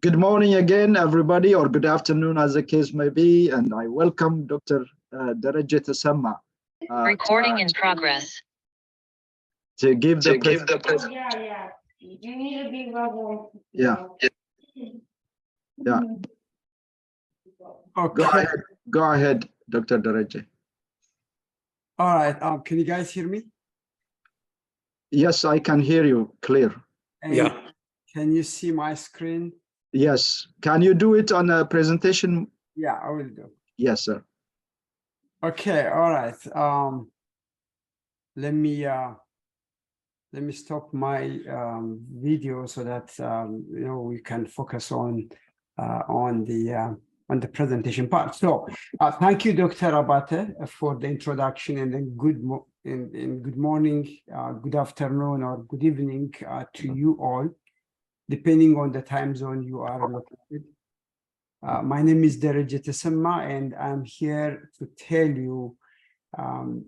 Good morning again, everybody, or good afternoon, as the case may be, and I welcome Dr. Dereje Tessema. Recording in progress. To give the You need to be level. Yeah. Okay. Go ahead, Dr. Dereje. All right. Can you guys hear me? Yes, I can hear you clear. And can you see my screen? Yes. Can you do it on a presentation? Yeah, I will do. Yes, sir. Okay. All right. Let me stop my video so that we can focus on the presentation part. So thank you, Dr. Abate, for the introduction, and then good morning, good afternoon, or good evening to you all, depending on the time zone you are located. My name is Dereje Tessema, and I'm here to tell you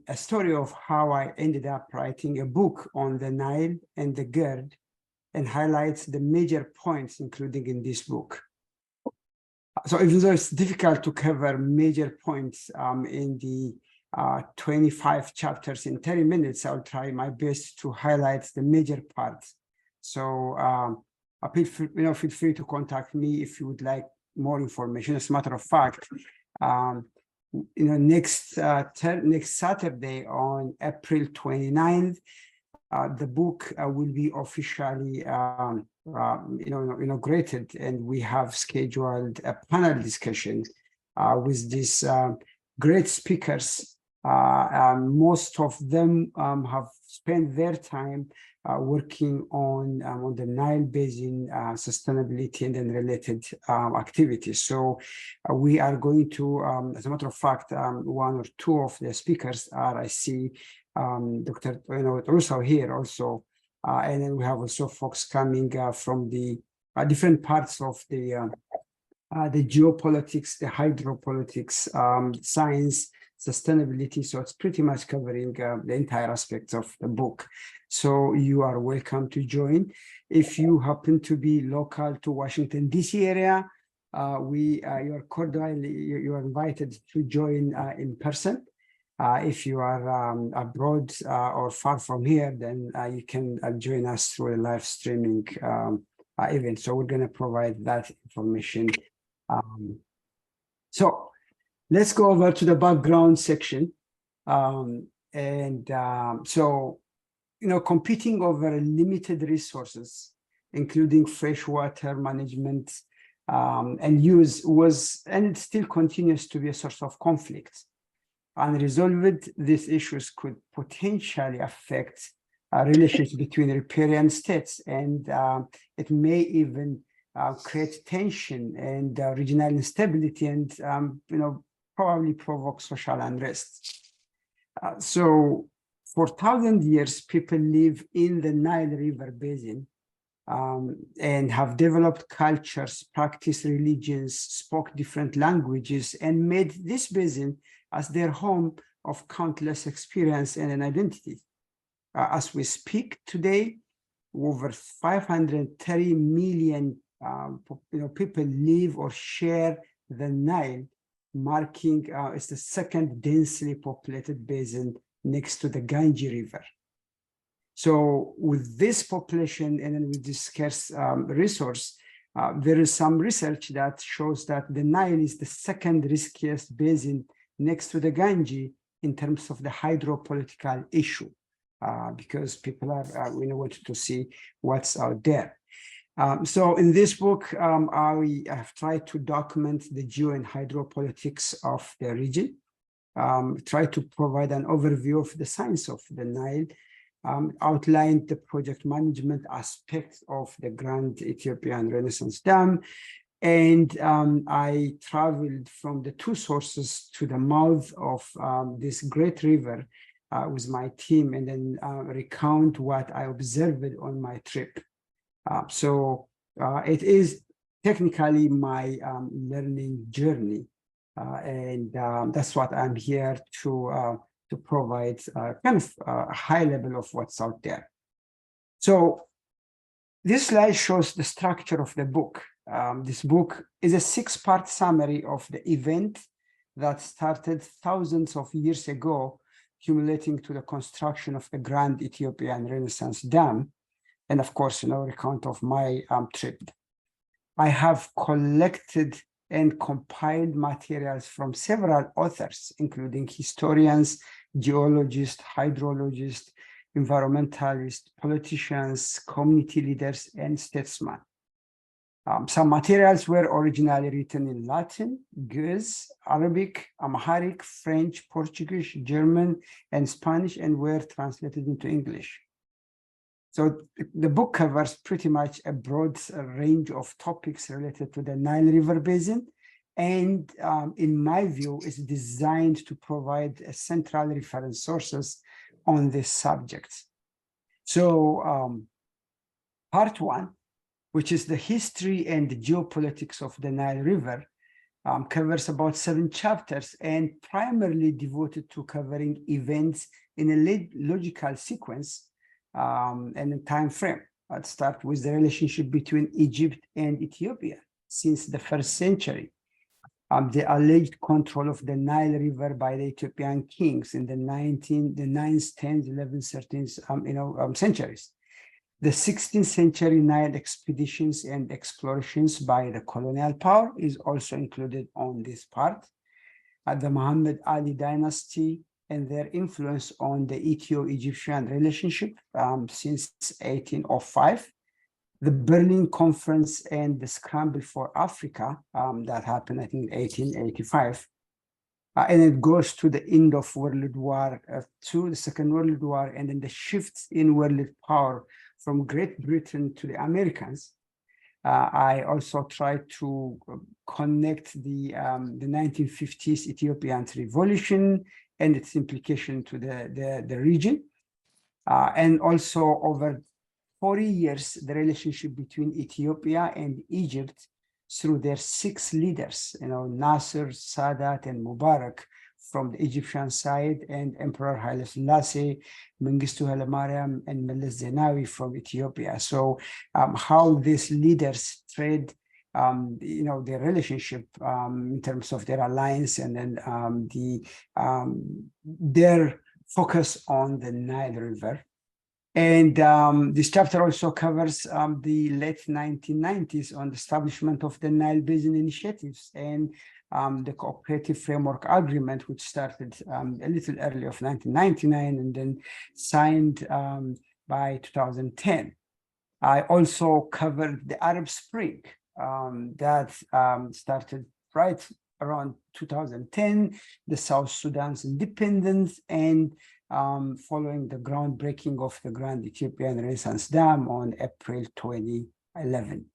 a story of how I ended up writing a book on the Nile and the GERD, and highlights the major points including in this book. So even though it's difficult to cover major points in the 25 chapters in 30 minutes, I'll try my best to highlight the major parts. So feel free to contact me if you would like more information. As a matter of fact, next Saturday on April 29th, the book will be officially inaugurated, and we have scheduled a panel discussion with these great speakers. Most of them have spent their time working on the Nile Basin sustainability and then related activities. So we are going to, as a matter of fact, one or two of the speakers are, I see, Dr. Russo here also, and then we have also folks coming from the different parts of the geopolitics, the hydropolitics, science, sustainability. So it's pretty much covering the entire aspects of the book. So you are welcome to join. If you happen to be local to Washington, D.C. area, you are invited to join in person. If you are abroad or far from here, then you can join us through a live streaming event. So we're going to provide that information. So let's go over to the background section. Competing over limited resources, including freshwater management and use, was and still continues to be a source of conflict. Unresolved, these issues could potentially affect relations between riparian states, and it may even create tension and regional instability, and probably provoke social unrest. So for 1,000 years, people live in the Nile River Basin and have developed cultures, practiced religions, spoke different languages, and made this basin as their home of countless experience and an identity. As we speak today, over 530 million people live or share the Nile, marking it's the second densely populated basin next to the Ganges River. So with this population and then with this scarce resource, there is some research that shows that the Nile is the second riskiest basin next to the Ganges in terms of the hydropolitical issue, because people are wanted to see what's out there. So in this book, I have tried to document the geo and hydropolitics of the region, try to provide an overview of the science of the Nile, outlined the project management aspects of the Grand Ethiopian Renaissance Dam, and I traveled from the two sources to the mouth of this great river with my team, and then recount what I observed on my trip. So it is technically my learning journey, and that's what I'm here to provide kind of a high level of what's out there. So this slide shows the structure of the book. This book is a 6-part summary of the event that started thousands of years ago, accumulating to the construction of the Grand Ethiopian Renaissance Dam, and of course, recount of my trip. I have collected and compiled materials from several authors, including historians, geologists, hydrologists, environmentalists, politicians, community leaders, and statesmen. Some materials were originally written in Latin, Greek, Arabic, Amharic, French, Portuguese, German, and Spanish, and were translated into English. So the book covers pretty much a broad range of topics related to the Nile River Basin, and in my view, is designed to provide a central reference sources on this subject. So part 1, which is the history and the geopolitics of the Nile River, covers about 7 chapters and primarily devoted to covering events in a logical sequence and a time frame. I'll start with the relationship between Egypt and Ethiopia since the 1st century. The alleged control of the Nile River by the Ethiopian kings in the 9th, 10th, 11th, 13th, centuries. The 16th century Nile expeditions and explorations by the colonial power is also included on this part. The Muhammad Ali dynasty and their influence on the Ethio-Egyptian relationship since 1805. The Berlin Conference and the Scramble for Africa that happened, I think, in 1885. And it goes to the end of World War II, the Second World War, and then the shifts in world power from Great Britain to the Americans. I also tried to connect the 1950s Ethiopian revolution and its implication to the region. And also over 40 years, the relationship between Ethiopia and Egypt through their 6 leaders, Nasser, Sadat, and Mubarak from the Egyptian side, and Emperor Haile Selassie, Mengistu Haile Mariam, and Meles Zenawi from Ethiopia. So how these leaders trade, their relationship in terms of their alliance, and then their focus on the Nile River. And this chapter also covers the late 1990s on the establishment of the Nile Basin initiatives and the cooperative framework agreement, which started a little early of 1999 and then signed by 2010. I also covered the Arab Spring that started right around 2010, the South Sudan's independence, and following the groundbreaking of the Grand Ethiopian Renaissance Dam on April 2011.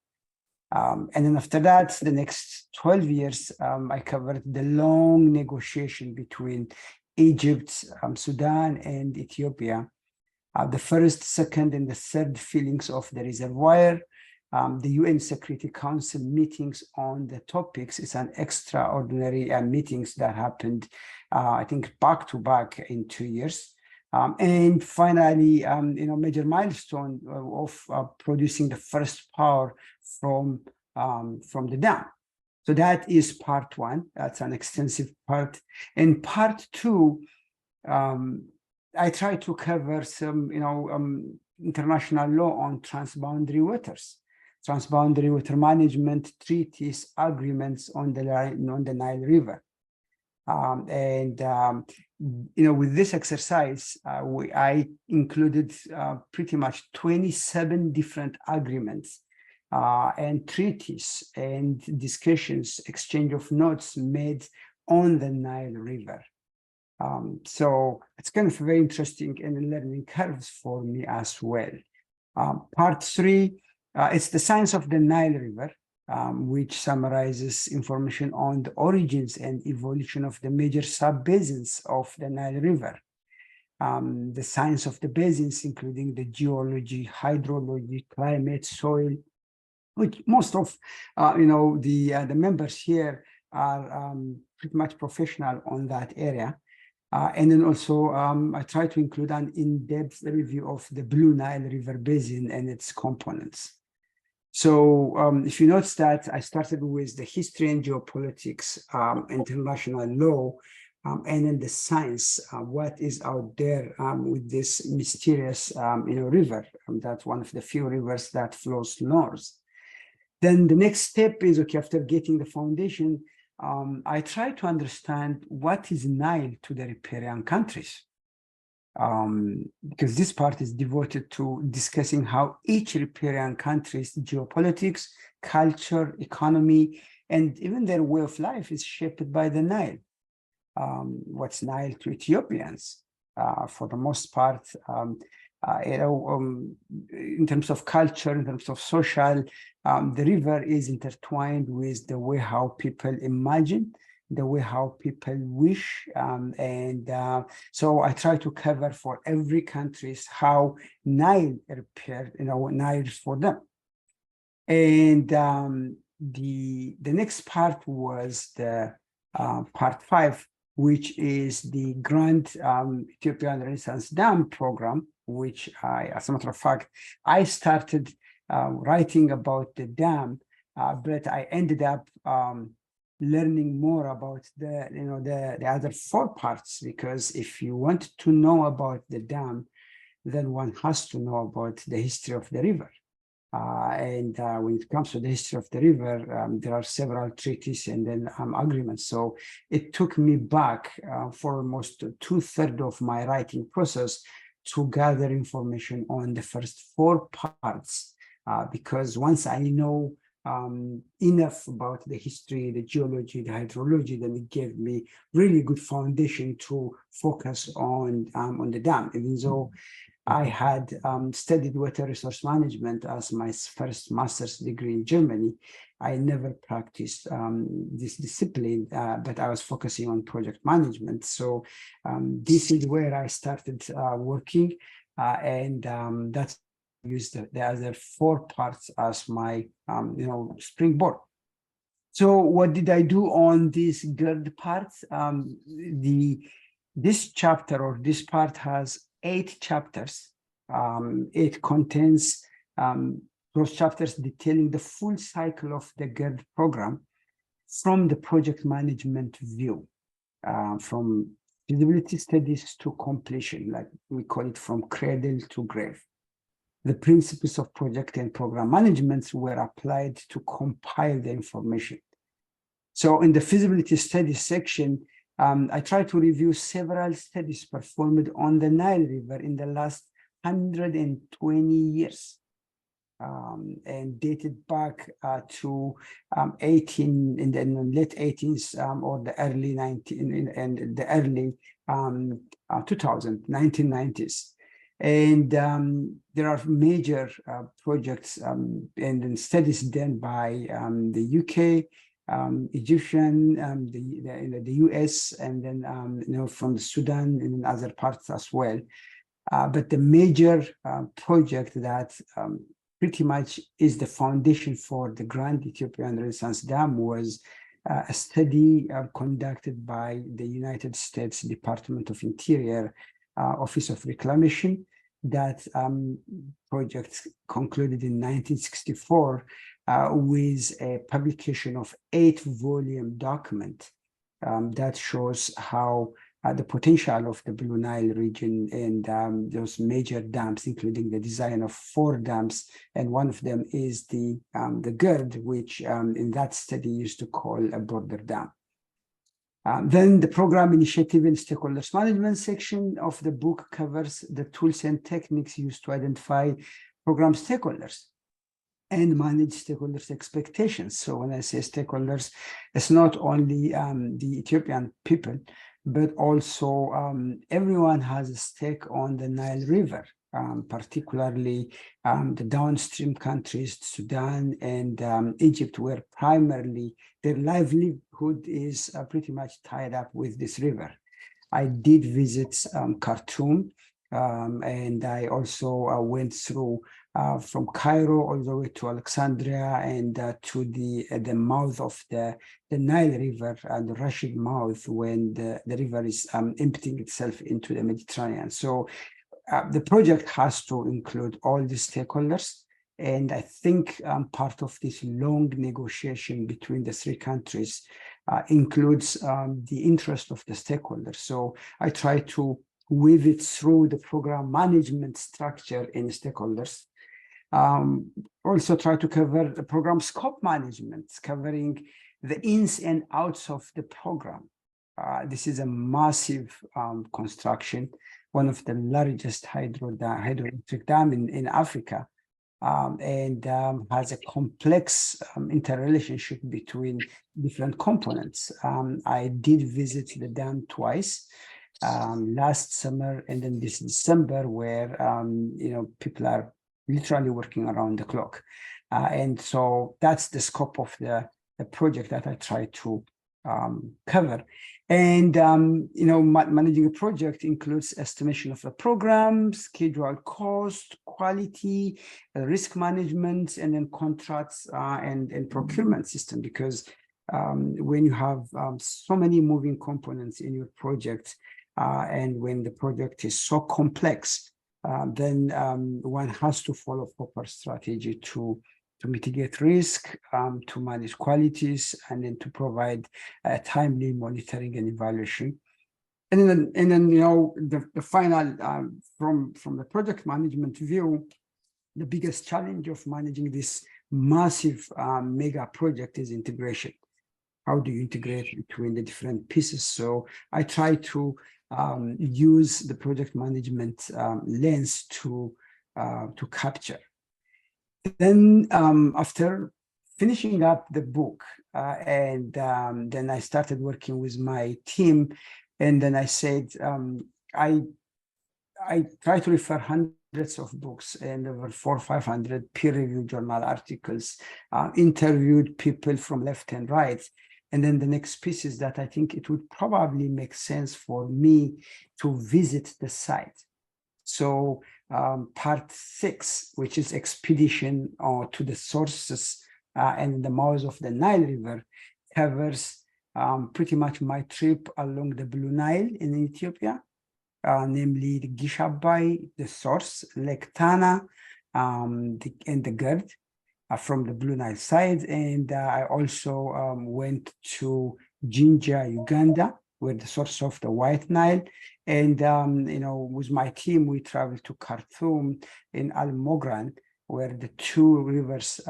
And then after that, the next 12 years, I covered the long negotiation between Egypt, Sudan, and Ethiopia. The first, second, and the third fillings of the reservoir, the UN Security Council meetings on the topics is an extraordinary meetings that happened, I think, back to back in 2 years. And finally, major milestone of producing the first power from the dam. So that is part 1. That's an extensive part. And part 2, I try to cover some, international law on transboundary waters, transboundary water management treaties, agreements on the Nile River. With this exercise, I included pretty much 27 different agreements and treaties and discussions, exchange of notes made on the Nile River. So it's kind of very interesting and learning curves for me as well. Part 3, it's the science of the Nile River, which summarizes information on the origins and evolution of the major sub-basins of the Nile River. The science of the basins, including the geology, hydrology, climate, soil, which most of the members here are pretty much professional on that area. And then also, I try to include an in-depth review of the Blue Nile River Basin and its components. So if you notice that I started with the history and geopolitics, international law, and then the science, what is out there with this mysterious river. That's one of the few rivers that flows north. Then the next step is, okay, after getting the foundation, I try to understand what is Nile to the riparian countries. Because this part is devoted to discussing how each riparian country's geopolitics, culture, economy, and even their way of life is shaped by the Nile. What's Nile to Ethiopians? For the most part, in terms of culture, in terms of social, the river is intertwined with the way how people imagine, the way how people wish, so I try to cover for every countries how Nile repaired, Nile for them. And the next part was the part 5, which is the Grand Ethiopian Renaissance Dam program, which as a matter of fact, I started writing about the dam, but I ended up learning more about the other 4 parts, because if you want to know about the dam, then one has to know about the history of the river. And when it comes to the history of the river, there are several treaties and then agreements. So it took me back for almost 2/3 of my writing process to gather information on the first 4 parts, because once I know enough about the history, the geology, the hydrology, then it gave me really good foundation to focus on the dam. Even though I had studied water resource management as my first master's degree in Germany, I never practiced this discipline, but I was focusing on project management. So this is where I started working, and that's used the other 4 parts as my springboard. So what did I do on this GERD part? This chapter or this part has 8 chapters. It contains those chapters detailing the full cycle of the GERD program from the project management view, from feasibility studies to completion, like we call it, from cradle to grave. The principles of project and program management were applied to compile the information. So in the feasibility studies section, I tried to review several studies performed on the Nile River in the last 120 years, and dated back to late 18s or the early 1990s. And there are major projects and then studies done by the UK, Egyptian, the US, and then from the Sudan and other parts as well. But the major project that pretty much is the foundation for the Grand Ethiopian Renaissance Dam was a study conducted by the United States Department of Interior Office of Reclamation. That project concluded in 1964 with a publication of 8-volume document that shows how the potential of the Blue Nile region and those major dams, including the design of 4 dams, and one of them is the GERD, which in that study used to call a border dam. Then the program initiative and stakeholders management section of the book covers the tools and techniques used to identify program stakeholders and manage stakeholders' expectations. So when I say stakeholders, it's not only the Ethiopian people, but also everyone has a stake on the Nile River, particularly the downstream countries, Sudan and Egypt, where primarily their livelihood is pretty much tied up with this river. I did visit Khartoum, and I also went through from Cairo all the way to Alexandria and to the mouth of the Nile River and the Rashid mouth, when the river is emptying itself into the Mediterranean. So the project has to include all the stakeholders, And I think part of this long negotiation between the three countries includes the interest of the stakeholders. So I try to weave it through the program management structure in stakeholders. Also try to cover the program scope management, covering the ins and outs of the program. This is a massive construction, one of the largest hydroelectric dam in Africa, and has a complex interrelationship between different components. I did visit the dam twice, last summer and then this December, where people are literally working around the clock, and so that's the scope of the project that I try to cover. And managing a project includes estimation of the program, schedule, cost, quality, risk management, and then contracts and procurement system. Because when you have so many moving components in your project, and when the project is so complex, then one has to follow proper strategy to mitigate risk, to manage qualities, and then to provide timely monitoring and evaluation. And then the final, from the project management view, the biggest challenge of managing this massive mega project is integration. How do you integrate between the different pieces? So I try to use the project management lens to capture. Then after finishing up the book, and then I started working with my team, and then I said, I try to refer hundreds of books and over 400 or 500 peer-reviewed journal articles, interviewed people from left and right. And then the next piece is that I think it would probably make sense for me to visit the site. So part 6, which is expedition to the sources and the mouths of the Nile River, covers pretty much my trip along the Blue Nile in Ethiopia, namely the Gishabai, the source, Lake Tana, and the Gerd from the Blue Nile side. And I also went to Jinja, Uganda, where the source of the White Nile. And, with my team, we traveled to Khartoum in Al-Mogran, where the two rivers,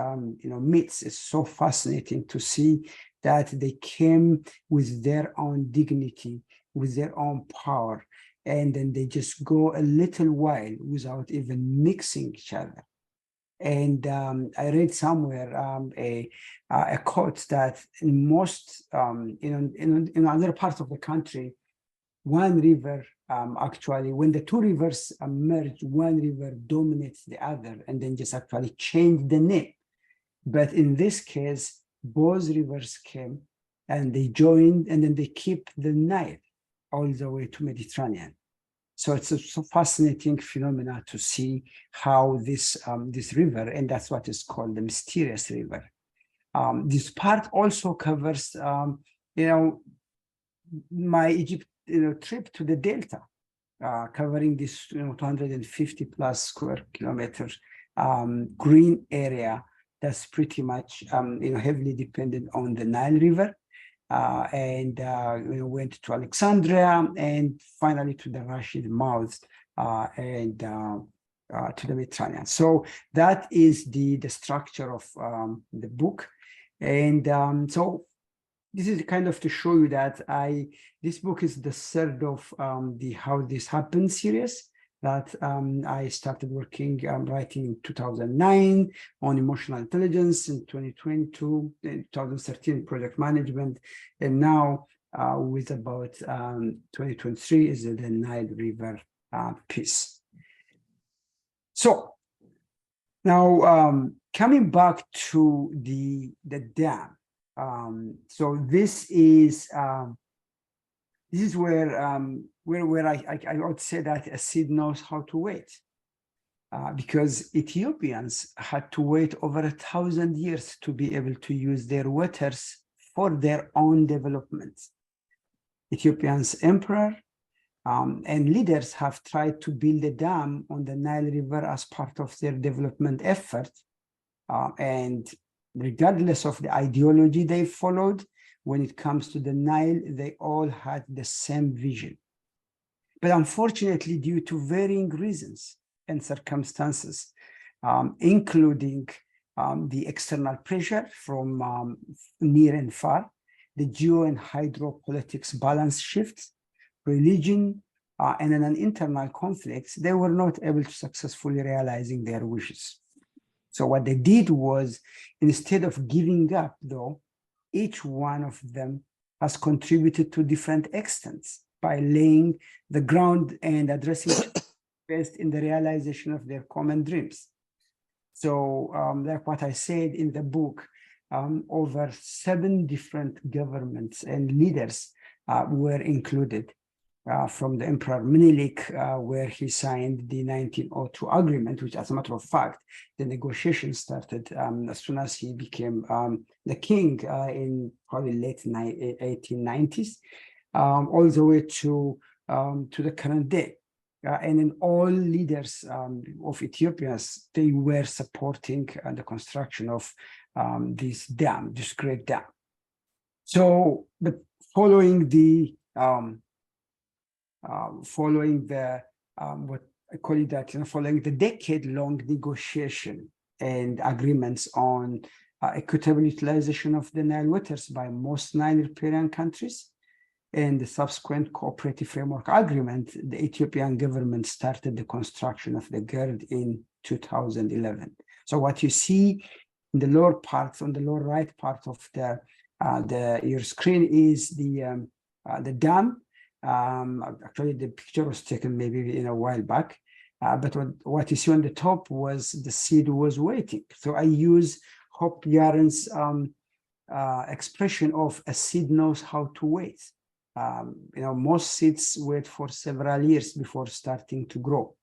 meets. It's so fascinating to see that they came with their own dignity, with their own power, and then they just go a little while without even mixing each other. And I read somewhere a quote that in most, in other parts of the country, one river, actually, when the two rivers merge, one river dominates the other and then just actually change the name. But in this case, both rivers came and they joined, and then they keep the Nile all the way to Mediterranean. So it's a so fascinating phenomena to see how this river, and that's what is called the mysterious river. This part also covers, my Egypt trip to the Delta, covering this 250 plus square kilometers green area that's pretty much heavily dependent on the Nile River. And went to Alexandria and finally to the Rashid mouth and to the Mediterranean. So that is the structure of the book. And so this is kind of to show you that this book is the third of the How This Happened series that I started working, writing in 2009 on emotional intelligence, in 2022, in 2013, project management, and now with about 2023 is the Nile River piece. So now coming back to the dam. So this is where I would say that a seed knows how to wait, because Ethiopians had to wait over 1,000 years to be able to use their waters for their own development. Ethiopia's emperor and leaders have tried to build a dam on the Nile River as part of their development effort, And regardless of the ideology they followed, when it comes to the Nile, they all had the same vision. But unfortunately, due to varying reasons and circumstances, including the external pressure from near and far, the geo and hydropolitics balance shifts, religion, and an internal conflicts, they were not able to successfully realizing their wishes. So what they did was, instead of giving up, though, each one of them has contributed to different extents by laying the ground and addressing best in the realization of their common dreams. So like what I said in the book, over 7 different governments and leaders were included, from the Emperor Menelik, where he signed the 1902 agreement, which, as a matter of fact, the negotiations started as soon as he became the king in probably late 1890s, all the way to the current day. And then all leaders of Ethiopia, they were supporting the construction of this dam, this great dam. So, but following the what I call it that, following the decade-long negotiation and agreements on equitable utilization of the Nile waters by most Nile riparian countries, and the subsequent cooperative framework agreement, the Ethiopian government started the construction of the GERD in 2011. So what you see in the lower part, on the lower right part of your screen, is the dam. Actually, the picture was taken maybe in a while back, but what you see on the top was the seed was waiting. So I use Hope Yaren's expression of a seed knows how to wait. Most seeds wait for several years before starting to grow.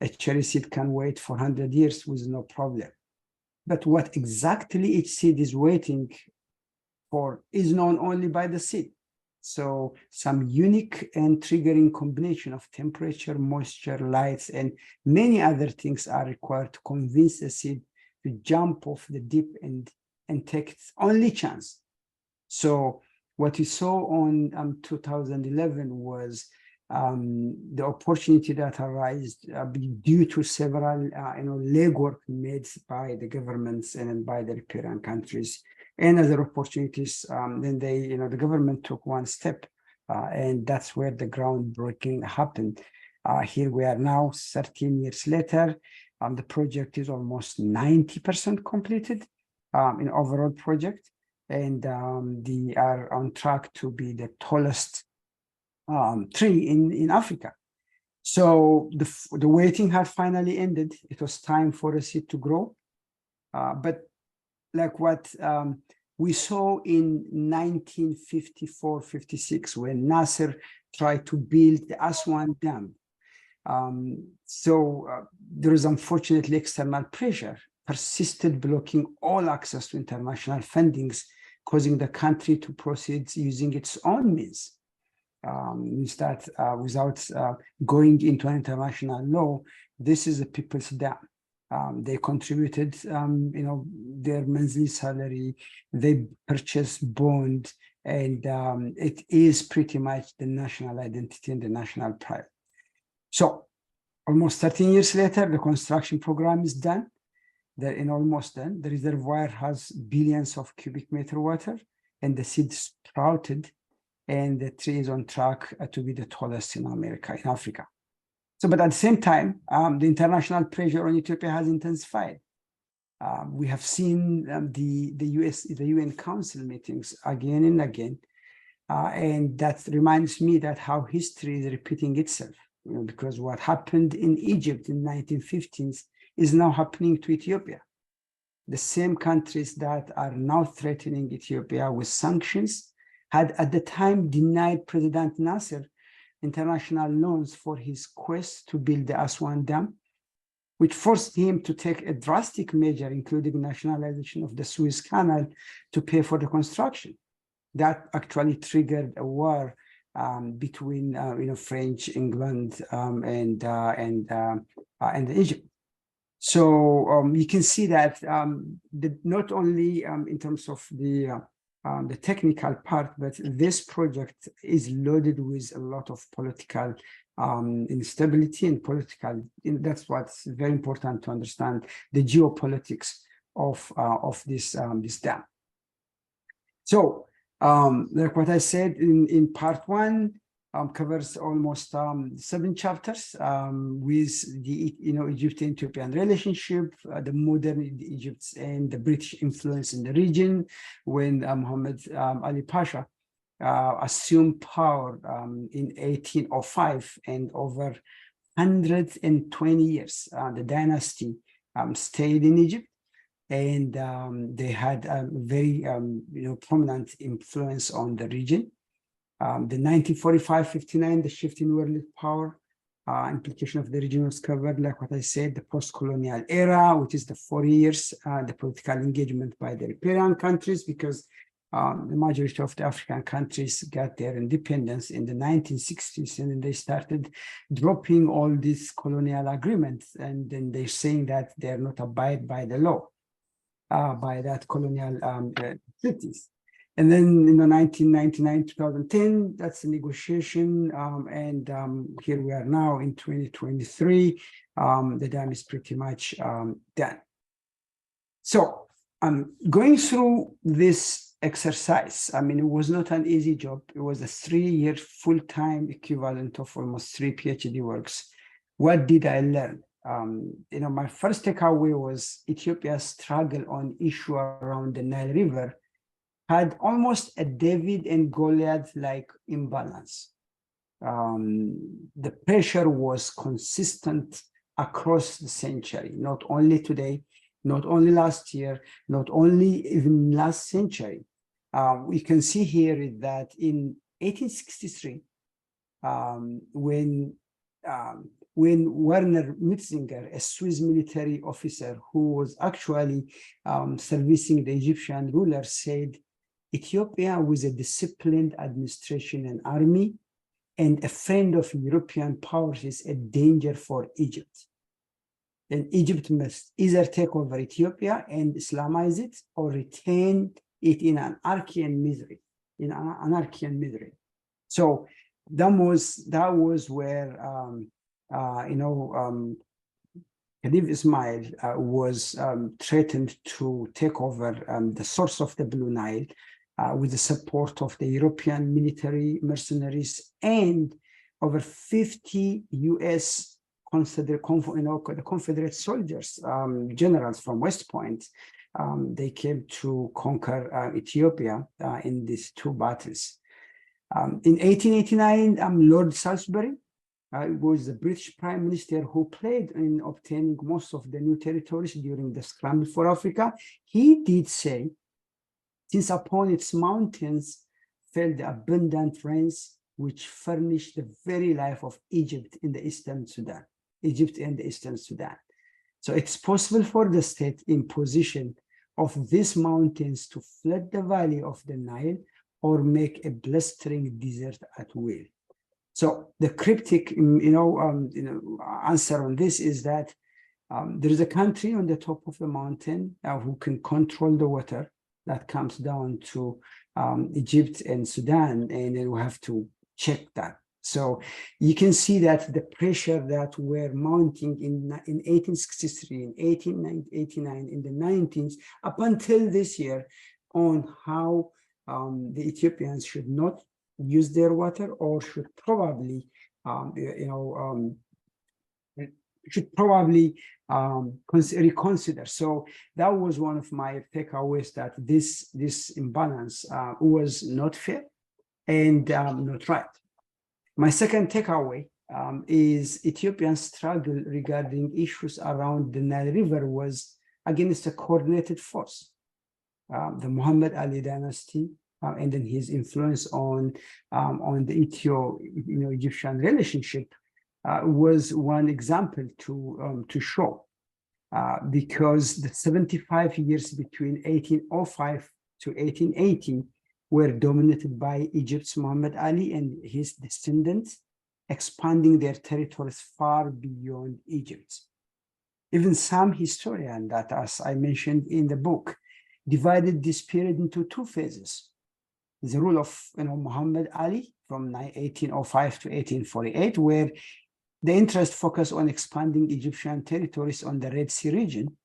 A cherry seed can wait for 100 years with no problem. But what exactly each seed is waiting for is known only by the seed. So some unique and triggering combination of temperature, moisture, lights, and many other things are required to convince the seed to jump off the deep end and take its only chance. So what we saw on 2011 was the opportunity that arose due to several legwork made by the governments and by the riparian countries, and other opportunities. Then the government took one step, and that's where the groundbreaking happened. Here we are now, 13 years later. The project is almost 90% completed in overall project, and they are on track to be the tallest tree in Africa. So the waiting had finally ended. It was time for a seed to grow. But like what we saw in 1954-56, when Nasser tried to build the Aswan Dam. There is unfortunately external pressure persisted, blocking all access to international fundings, causing the country to proceed using its own means. Without going into an international law, this is a people's dam. They contributed, their monthly salary. They purchased bond, and it is pretty much the national identity and the national pride. So, almost 13 years later, the construction program is done. Almost done. The reservoir has billions of cubic meter water, and the seed sprouted, and the tree is on track to be the tallest in Africa. So, but at the same time, the international pressure on Ethiopia has intensified. We have seen the UN Council meetings again and again, and that reminds me that how history is repeating itself. Because what happened in Egypt in 1950s is now happening to Ethiopia. The same countries that are now threatening Ethiopia with sanctions had at the time denied President Nasser international loans for his quest to build the Aswan Dam, which forced him to take a drastic measure, including nationalization of the Suez Canal, to pay for the construction. That actually triggered a war between French, England, and Egypt. So you can see that not only in terms of the technical part, but this project is loaded with a lot of political instability and political. That's what's very important to understand the geopolitics of this dam. So like what I said in part one, covers almost 7 chapters with the Egyptian-Ethiopian relationship, the modern Egypt and the British influence in the region when Muhammad Ali Pasha assumed power in 1805, and over 120 years the dynasty stayed in Egypt, and they had a very prominent influence on the region. The 1945-59, the shift in world power, implication of the region was covered, like what I said, the post-colonial era, which is the 40 years, the political engagement by the European countries, because the majority of the African countries got their independence in the 1960s, and then they started dropping all these colonial agreements, and then they're saying that they're not abide by the law, by that colonial treaties. And then in the 1999-2010, that's the negotiation. And here we are now in 2023. The dam is pretty much done. So going through this exercise, I mean, it was not an easy job. It was a 3-year full-time equivalent of almost 3 PhD works. What did I learn? My first takeaway was Ethiopia's struggle on issue around the Nile River had almost a David and Goliath-like imbalance. The pressure was consistent across the century, not only today, not only last year, not only even last century. We can see here that in 1863, when Werner Mitzinger, a Swiss military officer who was actually servicing the Egyptian ruler, said, Ethiopia with a disciplined administration and army and a friend of European powers is a danger for Egypt. And Egypt must either take over Ethiopia and Islamize it or retain it in anarchy and misery, So that was where, Khedive Ismail was threatened to take over the source of the Blue Nile, with the support of the European military mercenaries and over 50 US the Confederate soldiers, generals from West Point. They came to conquer Ethiopia in these 2 battles. In 1889, Lord Salisbury was the British Prime Minister who played in obtaining most of the new territories during the scramble for Africa. He did say, since upon its mountains fell the abundant rains which furnish the very life of Egypt and the Eastern Sudan. So it's possible for the state in possession of these mountains to flood the valley of the Nile or make a blistering desert at will. So the cryptic, answer on this is that there is a country on the top of the mountain who can control the water that comes down to Egypt and Sudan, and then we have to check that. So you can see that the pressure that were mounting in 1863, in 1889, in the 19s, up until this year, on how the Ethiopians should not use their water or should probably, reconsider. So that was one of my takeaways, that this imbalance was not fair and not right. My second takeaway is Ethiopia's struggle regarding issues around the Nile River was against a coordinated force. The Muhammad Ali dynasty and then his influence on the Egyptian relationship was one example to show, because the 75 years between 1805 to 1880 were dominated by Egypt's Muhammad Ali and his descendants, expanding their territories far beyond Egypt. Even some historians that, as I mentioned in the book, divided this period into two phases. The rule of Muhammad Ali from 1805 to 1848, where the interest focused on expanding Egyptian territories on the Red Sea region,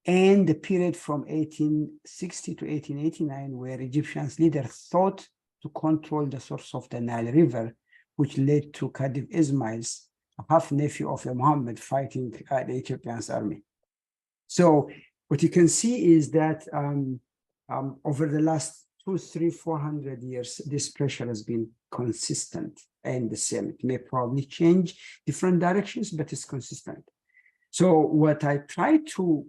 and the period from 1860 to 1889, where Egyptians leaders thought to control the source of the Nile River, which led to Khedive Ismail's half-nephew of Muhammad fighting the Ethiopian's army. So what you can see is that over the last 400 years, this pressure has been consistent and the same. It may probably change different directions, but it's consistent. So what I tried to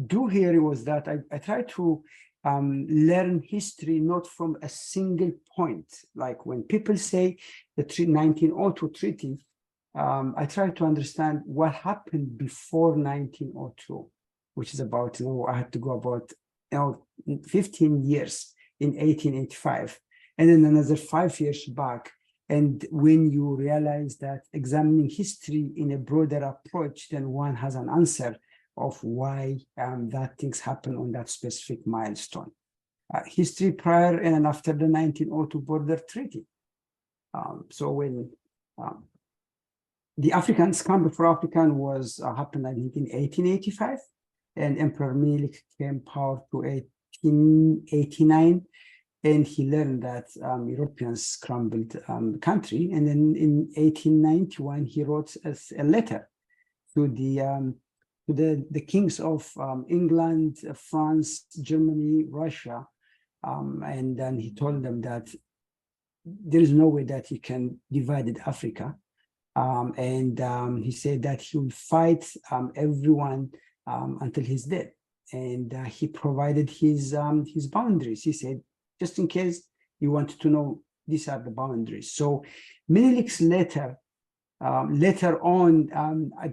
do here was that I tried to learn history not from a single point. Like when people say the 1902 treaty, I try to understand what happened before 1902, which is about, I had to go about 15 years in 1885, and then another 5 years back. And when you realize that examining history in a broader approach, then one has an answer of why that things happen on that specific milestone. History prior and after the 1902 border treaty. So when the African Scramble for African was happened, I think, in 1885, and Emperor Menelik came power to 1889, and he learned that Europeans scrambled the country. And then in 1891, he wrote a letter to the kings of England, France, Germany, Russia, and then he told them that there is no way that he can divide Africa. He said that he will fight everyone until he's dead. And he provided his boundaries. He said, just in case you want to know, these are the boundaries. So Menelik's letter, later on,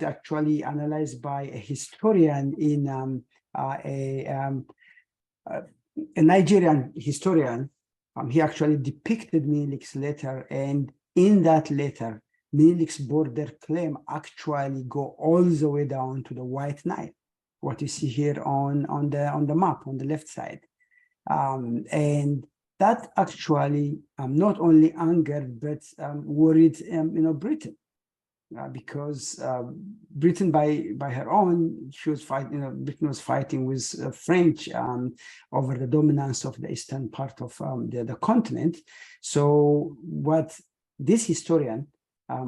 actually analyzed by a historian in a Nigerian historian, he actually depicted Menelik's letter, and in that letter, Menelik's border claim actually go all the way down to the White Nile, what you see here on the map on the left side, and that actually not only angered but worried Britain, because Britain by her own, she was fighting. Britain was fighting with French over the dominance of the eastern part of the continent. So what this historian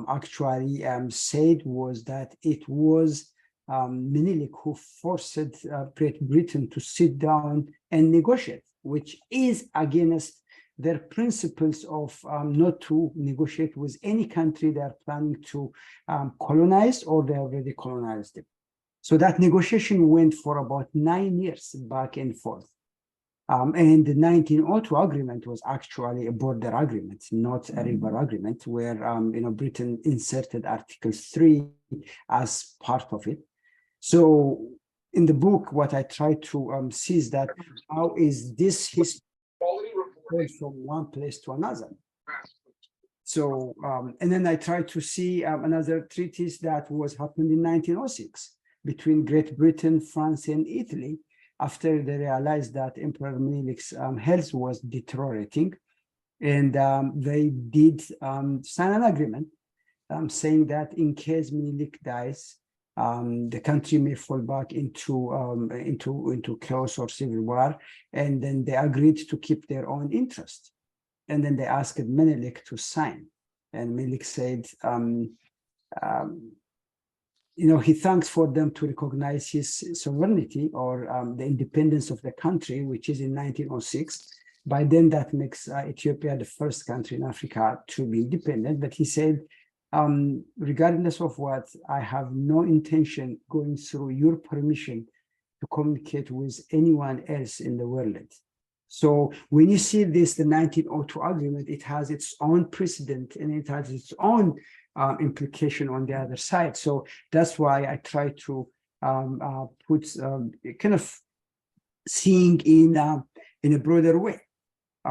actually said was that it was Menelik who forced Great Britain to sit down and negotiate, which is against their principles of not to negotiate with any country they are planning to colonize or they already colonized it. So that negotiation went for about 9 years back and forth. And the 1902 agreement was actually a border agreement, not a river agreement, where Britain inserted Article 3 as part of it. So in the book, what I try to see is that how is this history from one place to another. So, and then I tried to see another treaties that was happened in 1906 between Great Britain, France, and Italy, after they realized that Emperor Menelik's health was deteriorating. And they did sign an agreement saying that in case Menelik dies, the country may fall back into chaos or civil war, and then they agreed to keep their own interest. And then they asked Menelik to sign, and Menelik said, he thanks for them to recognize his sovereignty or the independence of the country, which is in 1906. By then, that makes Ethiopia the first country in Africa to be independent. But he said, regardless of what, I have no intention going through your permission to communicate with anyone else in the world. So when you see this, the 1902 agreement, it has its own precedent and it has its own implication on the other side. So that's why I try to put kind of seeing in a broader way.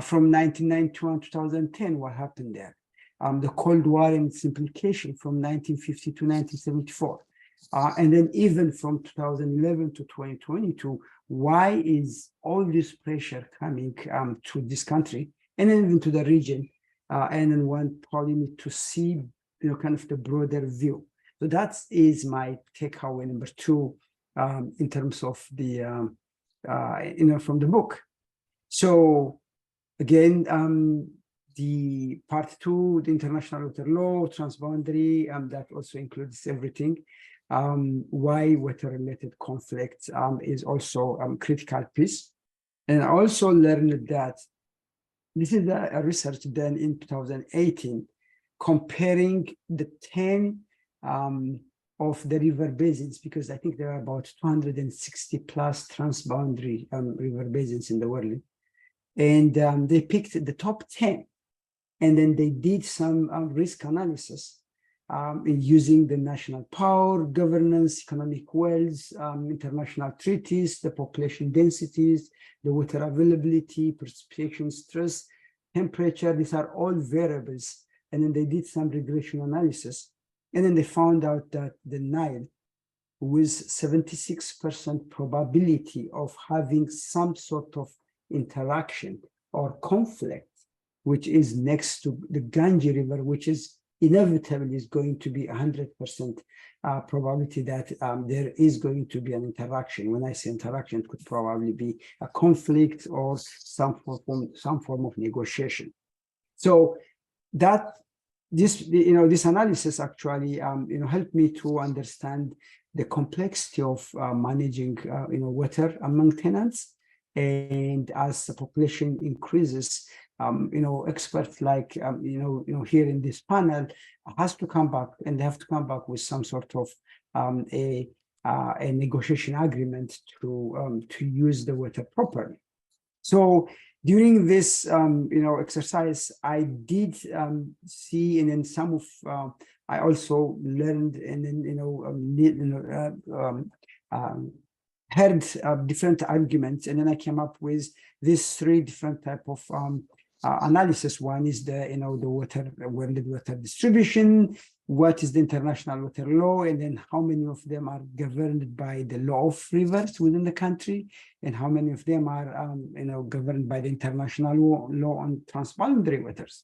From 1991 to 2010, what happened there? The Cold War and its implication from 1950 to 1974. And then even from 2011 to 2022, why is all this pressure coming to this country and then even to the region? And then one probably need to see, kind of the broader view. So that is my takeaway number two in terms of the, from the book. So again, the part two, the international water law, transboundary, that also includes everything. Why water-related conflict is also a critical piece. And I also learned that this is a research done in 2018, comparing the 10 of the river basins, because I think there are about 260 plus transboundary river basins in the world. And they picked the top 10, and then they did some risk analysis using the national power, governance, economic wells, international treaties, the population densities, the water availability, precipitation stress, temperature. These are all variables. And then they did some regression analysis. And then they found out that the Nile, with 76% probability of having some sort of interaction or conflict, which is next to the Ganges River, which is inevitably is going to be 100% probability that there is going to be an interaction. When I say interaction, it could probably be a conflict or some form of negotiation. So that this analysis actually helped me to understand the complexity of managing water among tenants. And as the population increases, experts like here in this panel has to come back, and they have to come back with some sort of a negotiation agreement to use the water properly. So during this exercise, I did see, and then some of I also learned, and then heard different arguments, and then I came up with these three different type of analysis. One is the world water distribution. What is the international water law, and then how many of them are governed by the law of rivers within the country, and how many of them are governed by the international law on transboundary waters.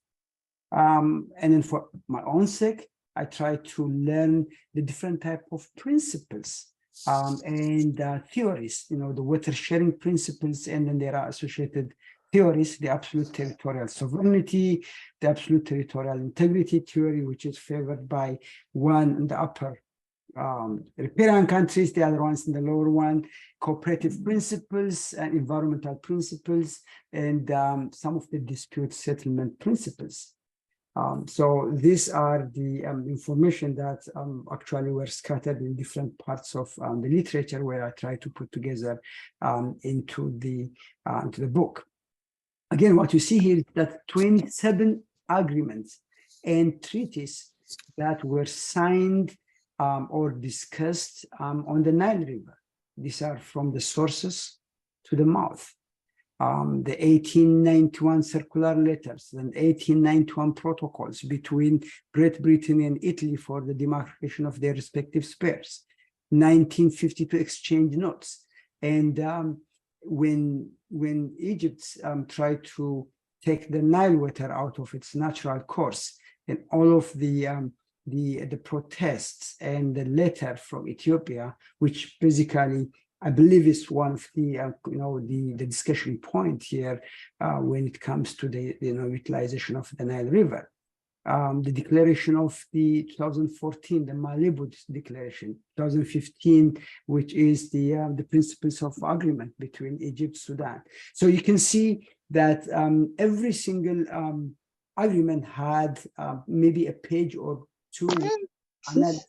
And then for my own sake, I try to learn the different type of principles and theories, the water sharing principles, and then there are associated theories, the absolute territorial sovereignty, the absolute territorial integrity theory, which is favored by one in the upper riparian countries, the other ones in the lower one, cooperative principles and environmental principles, and some of the dispute settlement principles. So these are the information that actually were scattered in different parts of the literature, where I try to put together into the book. Again, what you see here is that 27 agreements and treaties that were signed or discussed on the Nile River. These are from the sources to the mouth. The 1891 circular letters and 1891 protocols between Great Britain and Italy for the demarcation of their respective spheres, 1952 exchange notes. And when Egypt tried to take the Nile water out of its natural course, and all of the protests and the letter from Ethiopia, which basically I believe is one of the the discussion point here when it comes to the utilization of the Nile River. The declaration of the 2014, the Malibu Declaration, 2015, which is the principles of agreement between Egypt, Sudan. So you can see that every single agreement had maybe a page or two analysis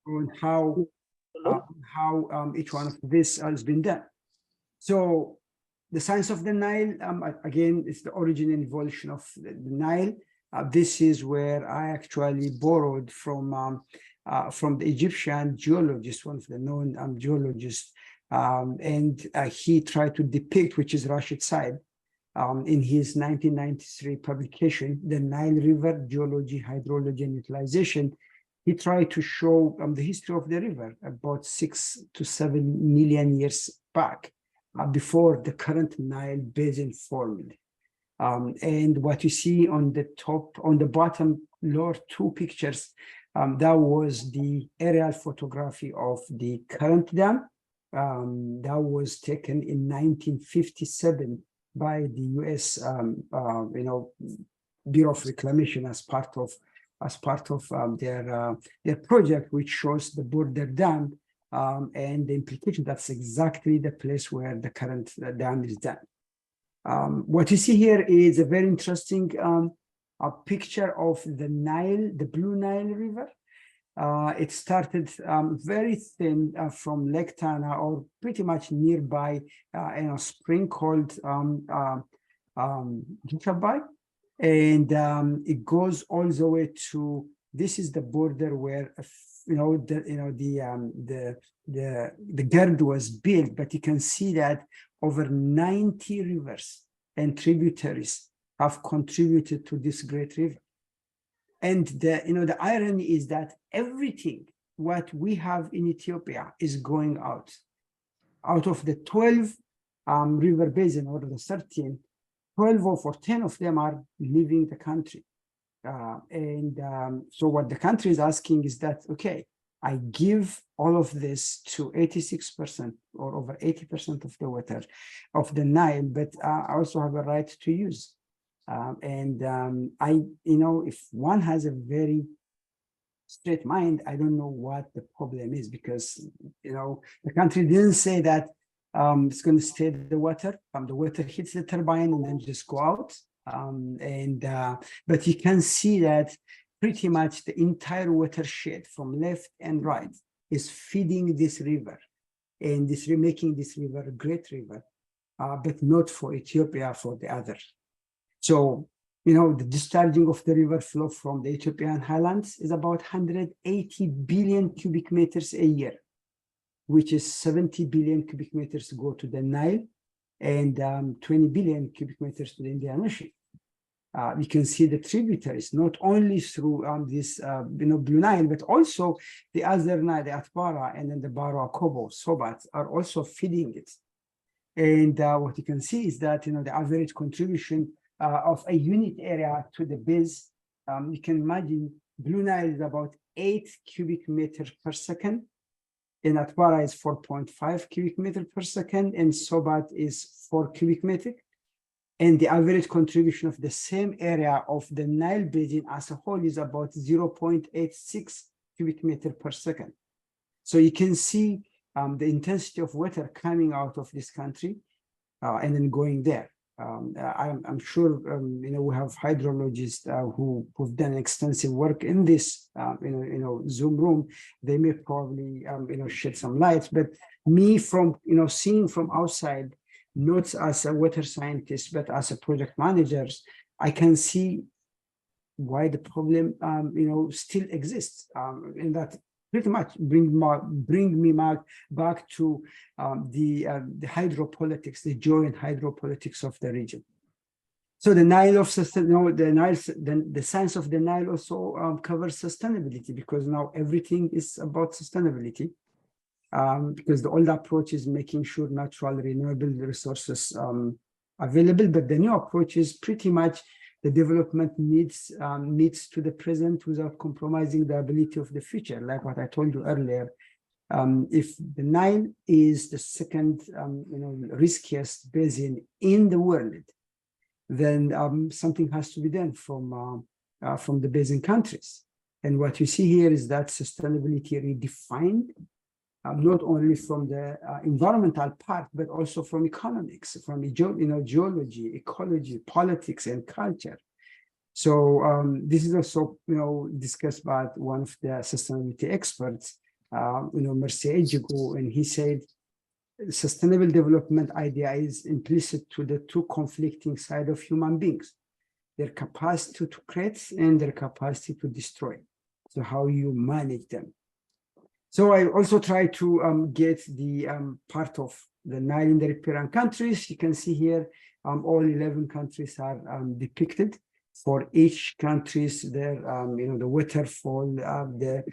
on how each one of this has been done. So the science of the Nile, again, is the origin and evolution of the Nile. This is where I actually borrowed from the Egyptian geologist, one of the known geologists, and he tried to depict, which is Rashid Said, in his 1993 publication, The Nile River Geology, Hydrology, and Utilization, he tried to show the history of the river about 6 to 7 million years back, before the current Nile basin formed. And what you see on the top, on the bottom lower two pictures, that was the aerial photography of the current dam. That was taken in 1957 by the U.S. Bureau of Reclamation as part of their project, which shows the border dam and the implication. That's exactly the place where the current dam is done. What you see here is a very interesting a picture of the Nile, the Blue Nile River. It started very thin from Lake Tana, or pretty much nearby a spring called Gitabai, and it goes all the way to. This is the border where the GERD was built, but you can see that over 90 rivers and tributaries have contributed to this great river. And the irony is that everything what we have in Ethiopia is going out of the 12 river basin, or the 13, 12 or 10 of them are leaving the country. So what the country is asking is that, okay, I give all of this to 86% or over 80% of the water of the Nile, but I also have a right to use. If one has a very straight mind, I don't know what the problem is, because the country didn't say that it's going to stay the water hits the turbine and then just go out. But you can see that pretty much the entire watershed from left and right is feeding this river, and making this river a great river, but not for Ethiopia, for the others. So, the discharging of the river flow from the Ethiopian highlands is about 180 billion cubic meters a year, which is 70 billion cubic meters go to the Nile, and 20 billion cubic meters to the Indian Ocean. You can see the tributaries, not only through this Blue Nile, but also the other Nile, the Atbara, and then the Baro, Akobo, Sobat are also feeding it. And what you can see is that the average contribution of a unit area to the base, you can imagine Blue Nile is about 8 cubic meters per second, and Atbara is 4.5 cubic meters per second, and Sobat is 4 cubic meters. And the average contribution of the same area of the Nile basin as a whole is about 0.86 cubic meters per second. So you can see the intensity of water coming out of this country and then going there. I'm sure we have hydrologists who've done extensive work in this Zoom room. They may probably shed some light. But me, from seeing from outside, not as a water scientist, but as a project manager, I can see why the problem, still exists, and that pretty much bring me back to the hydropolitics, the joint hydropolitics of the region. So the Nile the science of the Nile also covers sustainability, because now everything is about sustainability. Because the old approach is making sure natural renewable resources available, but the new approach is pretty much the development needs to the present without compromising the ability of the future. Like what I told you earlier, if the Nile is the second riskiest basin in the world, then something has to be done from the basin countries. And what you see here is that sustainability redefined. Not only from the environmental part, but also from economics, from geology, ecology, politics, and culture. So this is also discussed by one of the sustainability experts, Mercier Ejigo, and he said sustainable development idea is implicit to the two conflicting sides of human beings: their capacity to create and their capacity to destroy. So how you manage them. So I also try to get the part of the Nile in the riparian countries. You can see here all 11 countries are depicted. for each countries, their the waterfall, the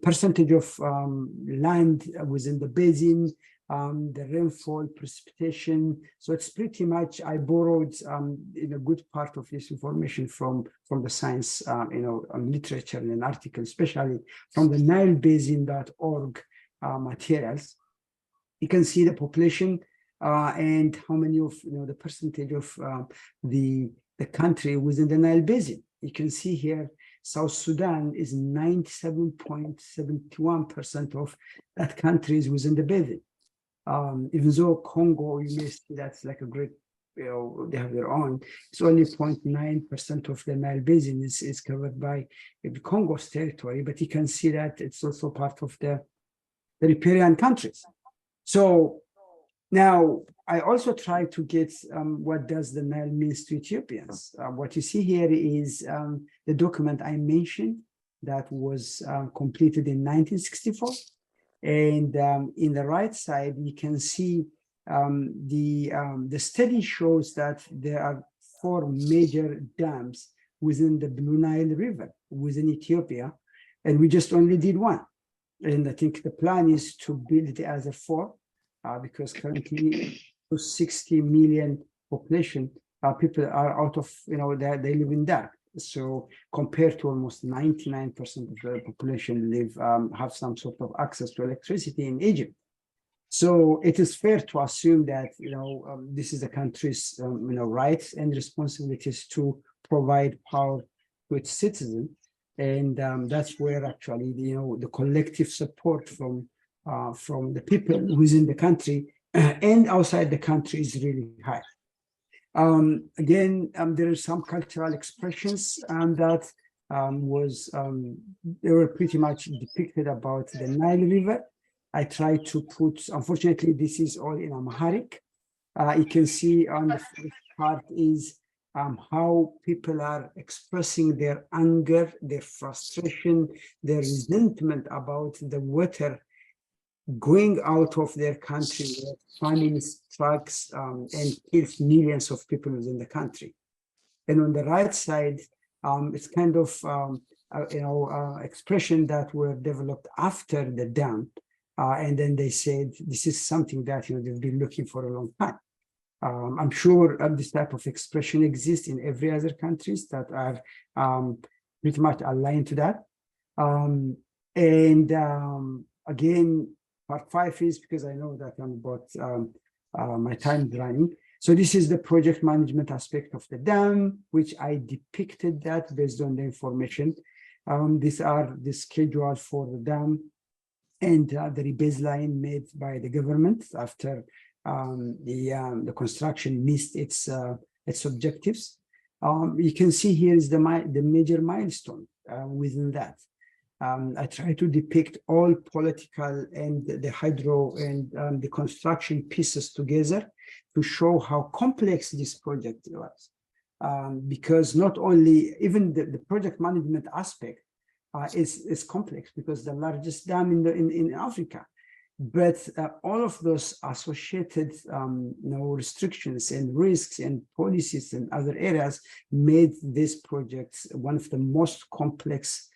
percentage of land within the basin, the rainfall, precipitation. So it's pretty much, I borrowed in a good part of this information from the science, literature and articles, especially from the NileBasin.org materials. You can see the population and how many of the percentage of the country within the Nile Basin. You can see here, South Sudan is 97.71% of that country is within the basin. Even though Congo, you may see that's like a great, they have their own. It's only 0.9% of the Nile Basin is covered by the Congo's territory, but you can see that it's also part of the riparian countries. So now I also try to get what does the Nile means to Ethiopians. What you see here is the document I mentioned that was completed in 1964. And in the right side, you can see the study shows that there are 4 major dams within the Blue Nile River within Ethiopia, and we just only did 1. And I think the plan is to build the other 4 because currently 60 million population people are out of, they live in that. So compared to almost 99% of the population have some sort of access to electricity in Egypt. So it is fair to assume that, this is the country's, rights and responsibilities to provide power to its citizens. And that's where actually, the collective support from the people within the country and outside the country is really high. Again, there are some cultural expressions that they were pretty much depicted about the Nile River. I try to put, unfortunately, this is all in Amharic. You can see on the first part is how people are expressing their anger, their frustration, their resentment about the water going out of their country, where famine strikes and kills millions of people within the country. And on the right side, it's kind of expression that were developed after the dam, and then they said this is something that they've been looking for a long time. I'm sure this type of expression exists in every other countries that are pretty much aligned to that. Again, part 5 is because I know that I'm about my time running. So this is the project management aspect of the dam, which I depicted that based on the information. These are the schedule for the dam and the rebaseline made by the government after the construction missed its objectives. You can see here is the major milestone within that. I try to depict all political and the hydro and the construction pieces together to show how complex this project was. Because not only, even the project management aspect is complex because the largest dam in Africa, but all of those associated restrictions and risks and policies and other areas made this project one of the most complex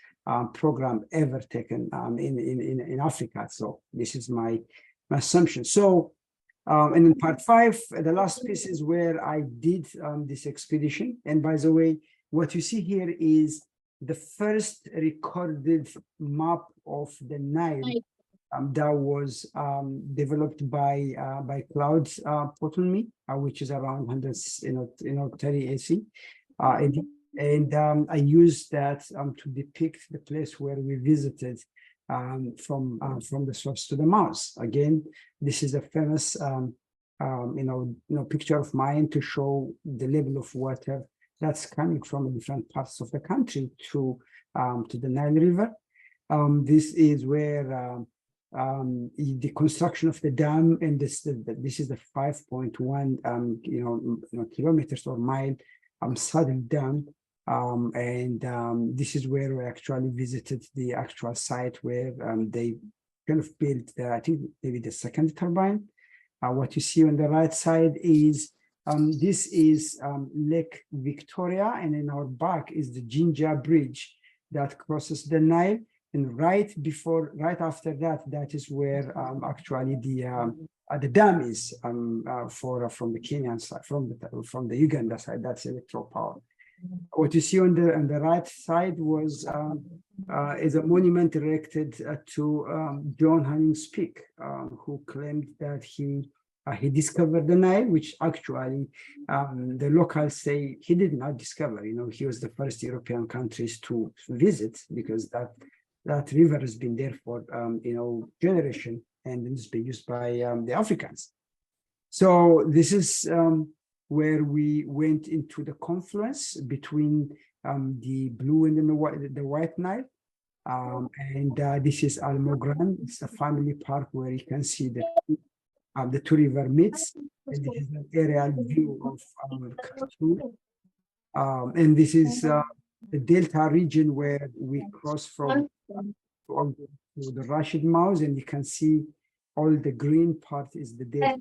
program ever taken in Africa. So this is my assumption. So, and in part 5, the last piece is where I did this expedition. And by the way, what you see here is the first recorded map of the Nile that was developed by Claude Ptolemy, which is around 130 AC. And I used that to depict the place where we visited from the source to the mouth. Again, this is a famous picture of mine to show the level of water that's coming from different parts of the country to the Nile River. This is where the construction of the dam, and this is the 5.1 kilometers or mile saddle dam. This is where we actually visited the actual site where they kind of built I think maybe the second turbine. What you see on the right side is This is Lake Victoria, and in our back is the Jinja Bridge that crosses the Nile. And right after that, that is where actually the dam is from the Kenyan side, from the Uganda side. That's electropower. What you see on the right side is a monument erected to John Hanning's Peak, who claimed that he discovered the Nile, which actually the locals say he did not discover. You know, he was the first European countries to visit, because that river has been there for generation, and it's been used by the Africans. So this is where we went into the confluence between the blue and the white Nile. This is Al Mogran. It's a family park where you can see the two river meets. And this is an aerial view of Khartoum. And this is the Delta region where we cross from to the Rashid Mouse, and you can see all the green part is the Delta.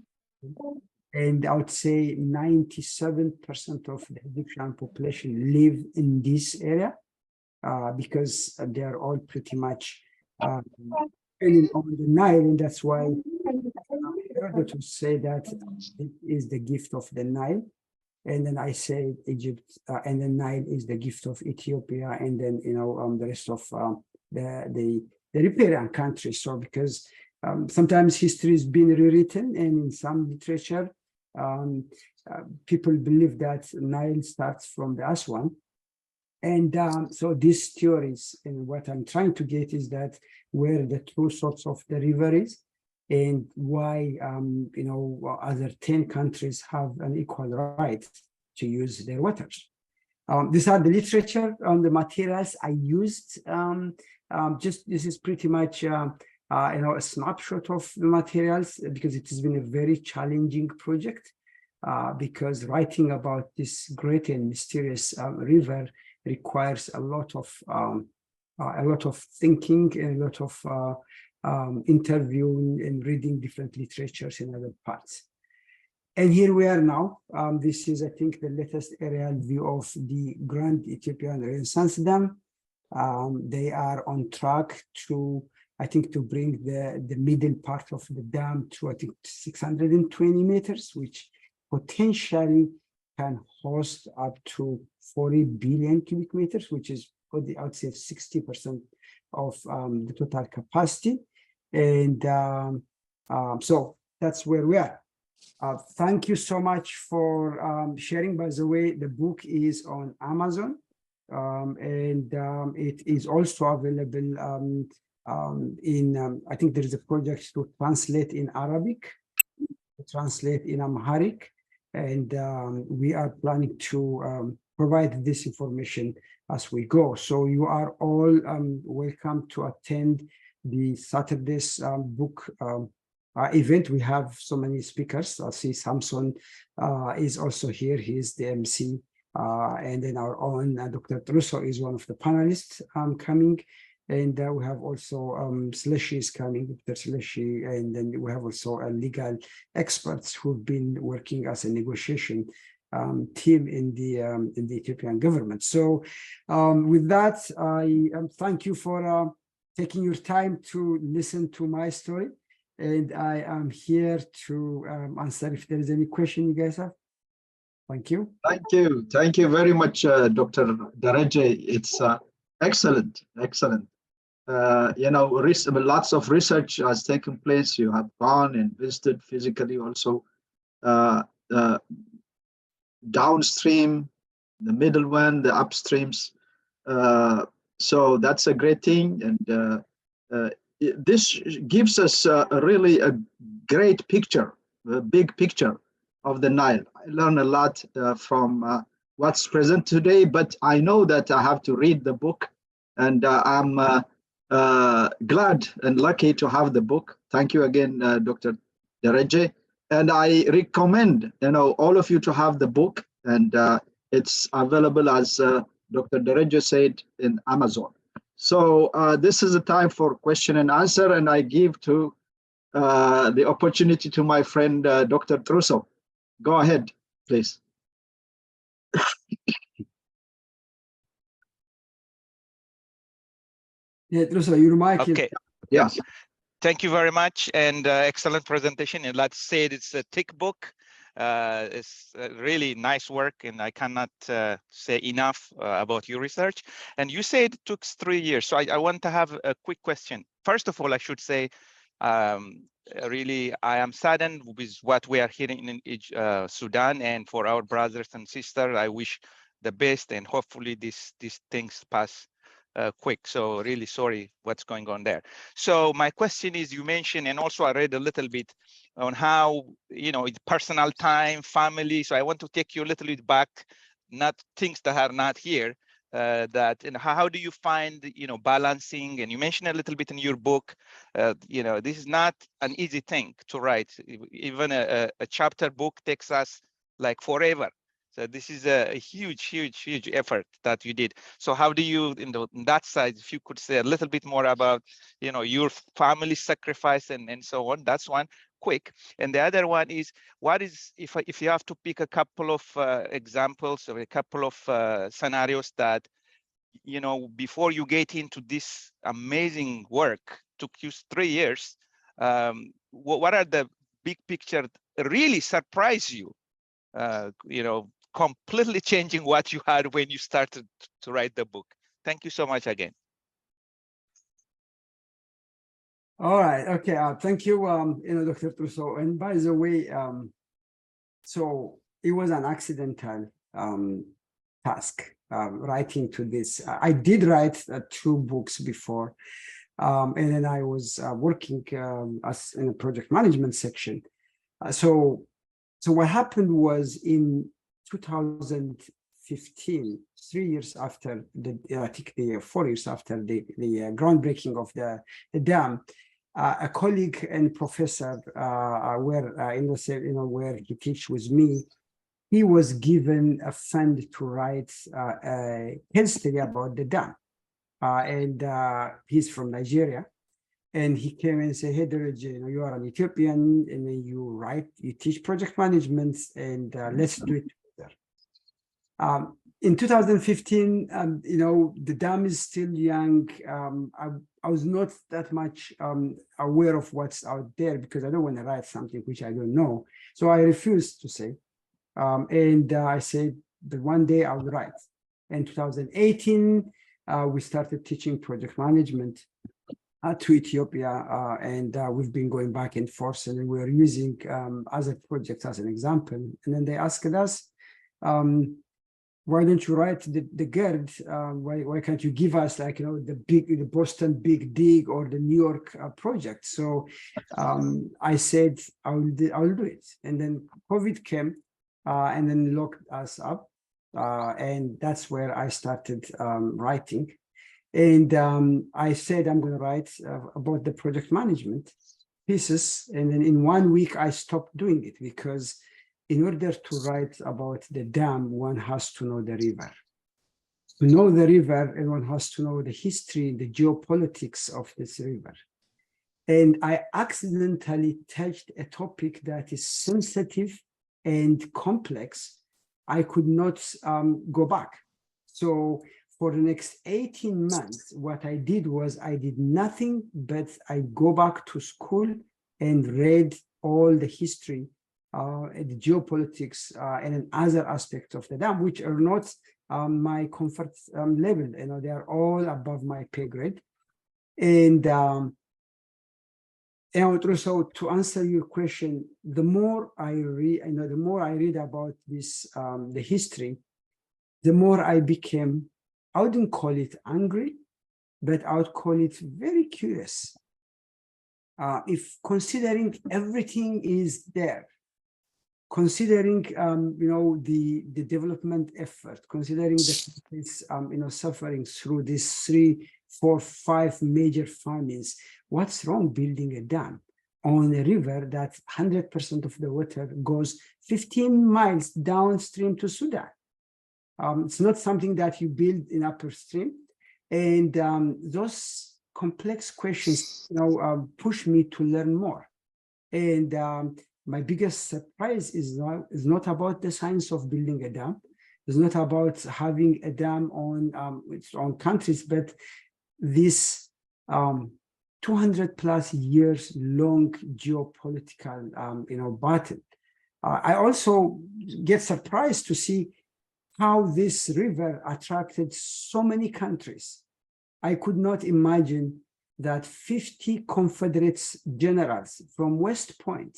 And I would say 97% of the Egyptian population live in this area because they are all pretty much depending on the Nile, and that's why to say that it is the gift of the Nile. And then I say Egypt, and the Nile is the gift of Ethiopia, and then the rest of the riparian countries. So because sometimes history has been rewritten, and in some literature, people believe that Nile starts from the Aswan. And so these theories, and what I'm trying to get is that where the true source of the river is, and why other 10 countries have an equal right to use their waters. These are the literature on the materials I used. This is pretty much a snapshot of the materials, because it has been a very challenging project, because writing about this great and mysterious river requires a lot of thinking and a lot of interviewing and reading different literatures in other parts. And here we are now. This is, I think, the latest aerial view of the Grand Ethiopian Renaissance Dam. They are on track to bring the middle part of the dam to, I think, 620 meters, which potentially can host up to 40 billion cubic meters, which is, I would say, 60% of the total capacity. And so that's where we are. Thank you so much for sharing. By the way, the book is on Amazon, and it is also available I think there is a project to translate in Arabic, to translate in Amharic, and we are planning to provide this information as we go. So you are all welcome to attend the Saturday's book event. We have so many speakers. I see Samson is also here. He is the MC. And then our own Dr. Trusso is one of the panelists coming. And we have also Slashy is coming, Dr. Slashy. And then we have also legal experts who've been working as a negotiation team in the Ethiopian government. So with that, I thank you for taking your time to listen to my story. And I am here to answer if there is any question you guys have. Thank you. Thank you. Thank you very much, Dr. Dereje. It's excellent, excellent. Lots of research has taken place. You have gone and visited physically also downstream, the middle one, the upstreams. So that's a great thing. And this gives us really a great picture, a big picture of the Nile. I learned a lot from what's present today, but I know that I have to read the book, and I'm glad and lucky to have the book. Thank you again, Dr. Dereje. And I recommend, all of you to have the book, and it's available, as Dr. Dereje said, in Amazon. So this is a time for question and answer, and I give to the opportunity to my friend, Dr. Trusso. Go ahead. please. Yeah, Russell, your mic is Okay, Yes. thank you very much, and excellent presentation. And let's say it's a thick book. It's really nice work, and I cannot say enough about your research. And you said it took 3 years. So I want to have a quick question. First of all, I should say, really, I am saddened with what we are hearing in Sudan, and for our brothers and sisters, I wish the best, and hopefully these things pass quick. So really sorry what's going on there. So my question is, you mentioned, and also I read a little bit on how, it's personal time, family. So I want to take you a little bit back, not things that are not here, that, and how do you find, balancing? And you mentioned a little bit in your book, this is not an easy thing to write. Even a chapter book takes us like forever. So this is a huge effort that you did. So how do you, in that side, if you could say a little bit more about, your family sacrifice and so on. That's one quick. And the other one is, what is, if you have to pick a couple of examples or a couple of scenarios that, before you get into this amazing work, took you 3 years, what are the big picture really surprise you? Completely changing what you had when you started to write the book. Thank you so much again. all right. Okay. Thank you, Dr. Trusso. And by the way, so it was an accidental task writing to this. I did write 2 books before, and then I was working as in a project management section. So what happened was in 2015, 3 years after I think 4 years after the groundbreaking of the dam, a colleague and professor where he teaches with me, he was given a fund to write a case study about the dam, and he's from Nigeria. And he came and said, "Hey, Dereje, you are an Ethiopian, and then you teach project management, and let's do it together." In 2015, the dam is still young. I was not that much aware of what's out there because I don't want to write something which I don't know. So I refused to say. And I said that one day I will write. In 2018, we started teaching project management to Ethiopia, and we've been going back and forth, and we're using other projects as an example. And then they asked us, why don't you write the GERD? Why can't you give us the Boston Big Dig or the New York project? So I said I will do it. And then COVID came and then locked us up, and that's where I started writing. And I said, I'm going to write about the project management pieces. And then in 1 week, I stopped doing it because in order to write about the dam, one has to know the river. To know the river, and one has to know the history, the geopolitics of this river. And I accidentally touched a topic that is sensitive and complex. I could not go back. So for the next 18 months, what I did was I did nothing but I go back to school and read all the history, the geopolitics, and other aspects of the dam, which are not my comfort level. They are all above my pay grade. And also to answer your question, the more I read about this, the history, the more I became, I wouldn't call it angry, but I would call it very curious. If considering everything is there, considering the development effort, considering this suffering through these 3, 4, 5 major famines, what's wrong building a dam on a river that 100% of the water goes 15 miles downstream to Sudan? It's not something that you build in upstream. And those complex questions push me to learn more. And my biggest surprise is not about the science of building a dam. It's not about having a dam on its own countries, but this 200 plus years long geopolitical battle. I also get surprised to see how this river attracted so many countries. I could not imagine that 50 Confederate generals from West Point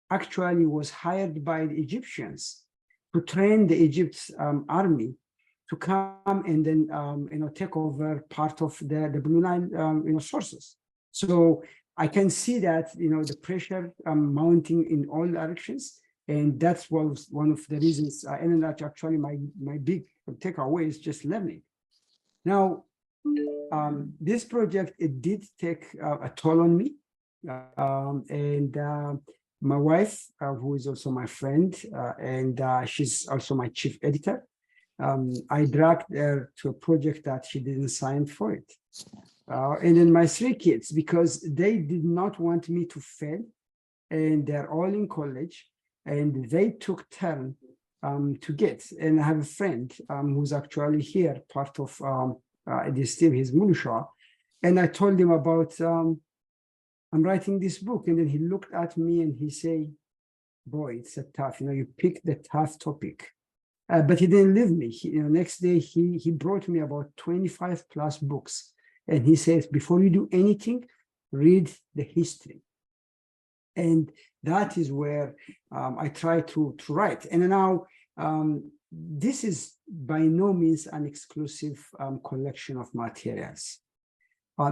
actually was hired by the Egyptians to train the Egypt's army to come and then take over part of the Blue Nile sources. So I can see that the pressure mounting in all directions, and that was one of the reasons. And that's actually my big takeaway is just learning. Now, this project, it did take a toll on me, and my wife, who is also my friend, and she's also my chief editor. I dragged her to a project that she didn't sign for it. And then my 3 kids, because they did not want me to fail, and they're all in college, and they took turn to get. And I have a friend who's actually here, part of this team, his Mulusha. And I told him about, I'm writing this book. And then he looked at me and he said, boy, it's a tough, you picked the tough topic. But he didn't leave me. Next day, he brought me about 25 plus books. And he says, before you do anything, read the history. And that is where I try to write. And now, this is by no means an exclusive collection of materials.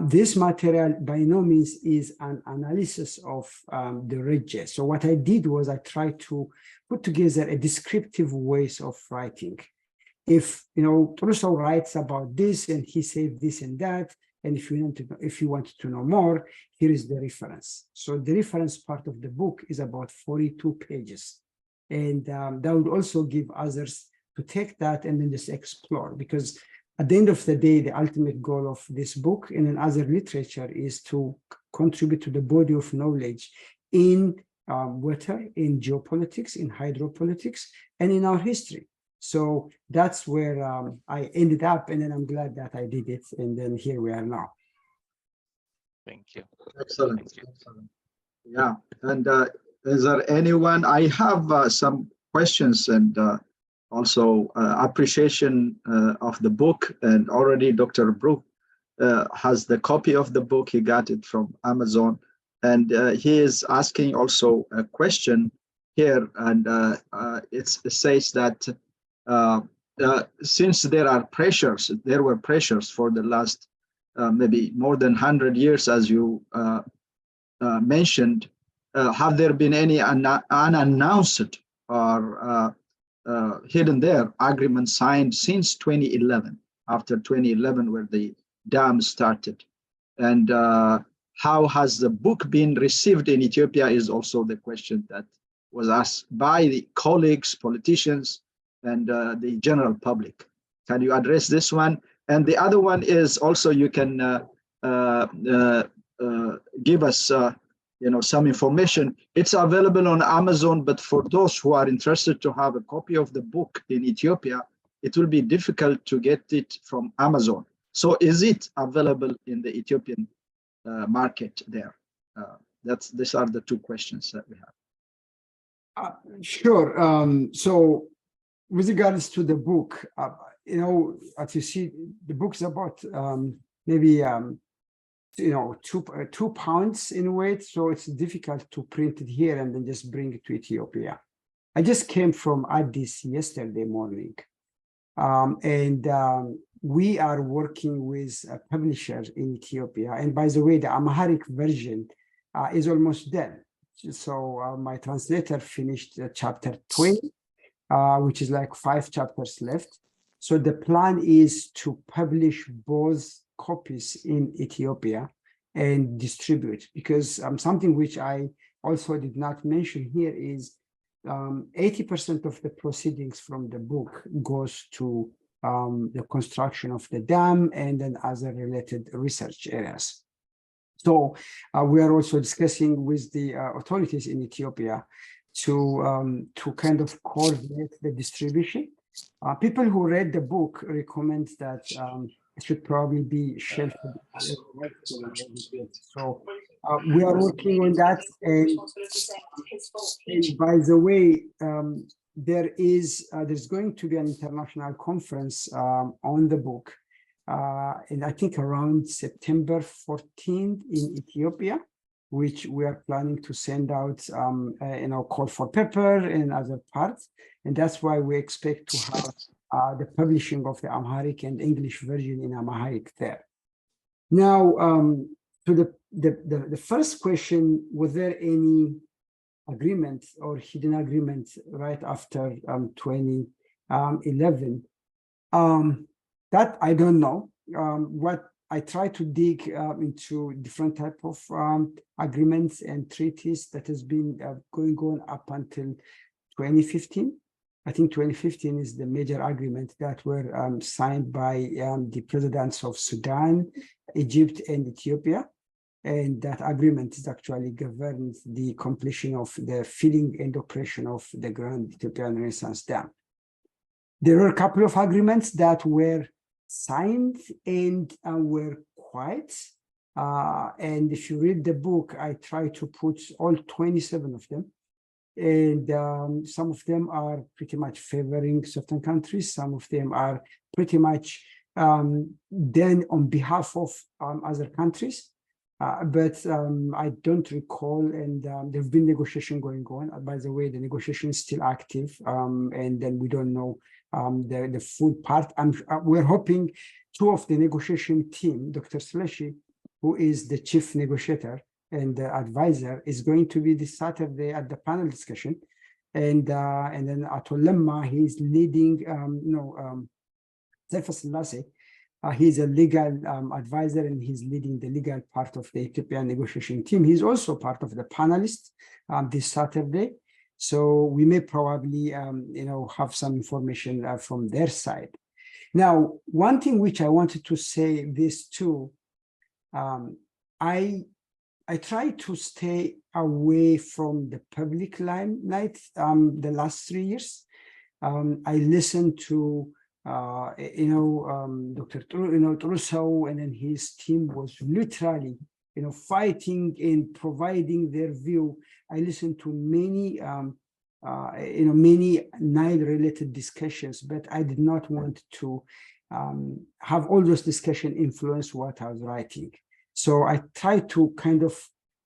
This material by no means is an analysis of the Dereje. So what I did was I tried to put together a descriptive ways of writing. If Trusso writes about this and he said this and that, and if you want to know more, here is the reference. So the reference part of the book is about 42 pages. And that would also give others to take that and then just explore, because at the end of the day, the ultimate goal of this book and in other literature is to contribute to the body of knowledge in water, in geopolitics, in hydropolitics, and in our history. So that's where I ended up, and then I'm glad that I did it, and then here we are now. Thank you. Excellent. Thank you. Excellent. Yeah, and is there anyone? I have some questions and also appreciation of the book, and already Dr. Brook has the copy of the book. He got it from Amazon, and he is asking also a question here, and it says that since there were pressures for the last maybe more than 100 years, as you mentioned, have there been any unannounced or hidden there agreements signed since 2011, after 2011, where the dam started? And how has the book been received in Ethiopia is also the question that was asked by the colleagues, politicians, and the general public. Can you address this one? And the other one is also, you can give us some information. It's available on Amazon, but for those who are interested to have a copy of the book in Ethiopia, it will be difficult to get it from Amazon. So is it available in the Ethiopian market there? These are the 2 questions that we have. Sure. So with regards to the book, as you see, the book's about maybe 2 pounds in weight, so it's difficult to print it here and then just bring it to Ethiopia. I just came from Addis yesterday morning, and we are working with a publisher in Ethiopia. And by the way, the Amharic version is almost done. So my translator finished chapter 20, which is like 5 chapters left. So the plan is to publish both copies in Ethiopia and distribute, because something which I also did not mention here is 80% of the proceedings from the book goes to the construction of the dam and then other related research areas. So we are also discussing with the authorities in Ethiopia to kind of coordinate the distribution. People who read the book recommend that it should probably be shelved. So we are working on that. And by the way, there's going to be an international conference on the book, and I think around September 14th in Ethiopia, which we are planning to send out, call for paper and other parts. And that's why we expect to have the publishing of the Amharic and English version in Amharic there. Now, to the first question, was there any agreement or hidden agreement right after 2011? That I don't know. What I try to dig into different type of agreements and treaties that has been going on up until 2015. I think 2015 is the major agreement that were signed by the presidents of Sudan, Egypt, and Ethiopia. And that agreement is actually governs the completion of the filling and operation of the Grand Ethiopian Renaissance Dam. There were a couple of agreements that were signed and were quiet. And if you read the book, I try to put all 27 of them. And some of them are pretty much favoring certain countries. Some of them are pretty much done on behalf of other countries. But I don't recall, and there have been negotiations going on. By the way, the negotiation is still active, and then we don't know the full part. We're hoping two of the negotiation team, Dr. Sleshi, who is the chief negotiator and the advisor, is going to be this Saturday at the panel discussion, and then Atul Lemma, he's leading. Zefas Selassie, he's a legal advisor, and he's leading the legal part of the Ethiopian negotiation team. He's also part of the panelists this Saturday. So we may probably, have some information from their side. Now, one thing which I wanted to say this too, I try to stay away from the public limelight the last 3 years. I listened to Dr. Trusso, and then his team was literally, fighting and providing their view. I listened to many, many Nile-related discussions, but I did not want to have all those discussions influence what I was writing. So I try to kind of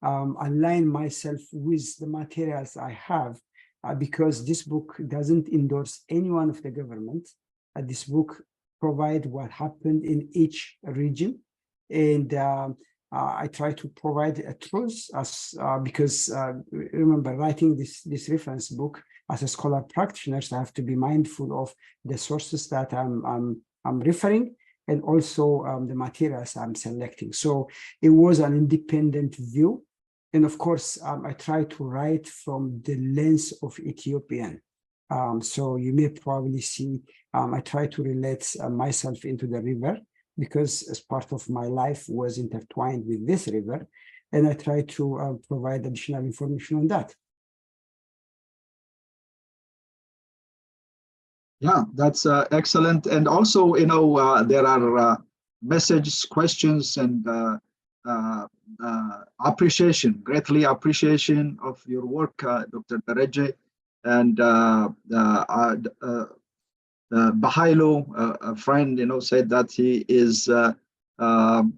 align myself with the materials I have, because this book doesn't endorse any one of the government. This book provides what happened in each region, and I try to provide a truth because remember, writing this reference book as a scholar practitioner, I have to be mindful of the sources that I'm referring, and also the materials I'm selecting. So it was an independent view, and of course I try to write from the lens of Ethiopian. So you may probably see I try to relate myself into the river, because as part of my life was intertwined with this river, and I try to provide additional information on that. Yeah, that's excellent. And also, there are messages, questions, and appreciation, greatly appreciation of your work, Dr. Dereje. And Bahailo, a friend, said that he is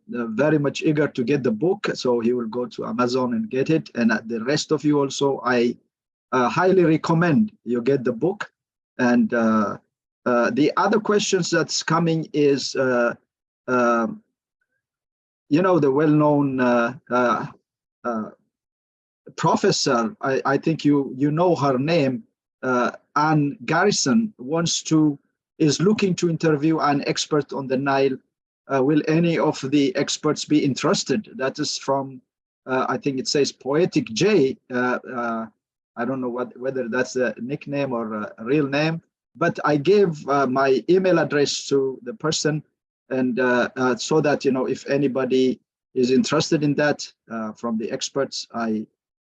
very much eager to get the book, so he will go to Amazon and get it. And the rest of you also, I highly recommend you get the book. And the other questions that's coming is, the well-known professor, I think you know her name, Anne Garrison, is looking to interview an expert on the Nile. Will any of the experts be interested? That is from, I think it says Poetic J. I don't know whether that's a nickname or a real name, but I gave my email address to the person, and so that, if anybody is interested in that from the experts,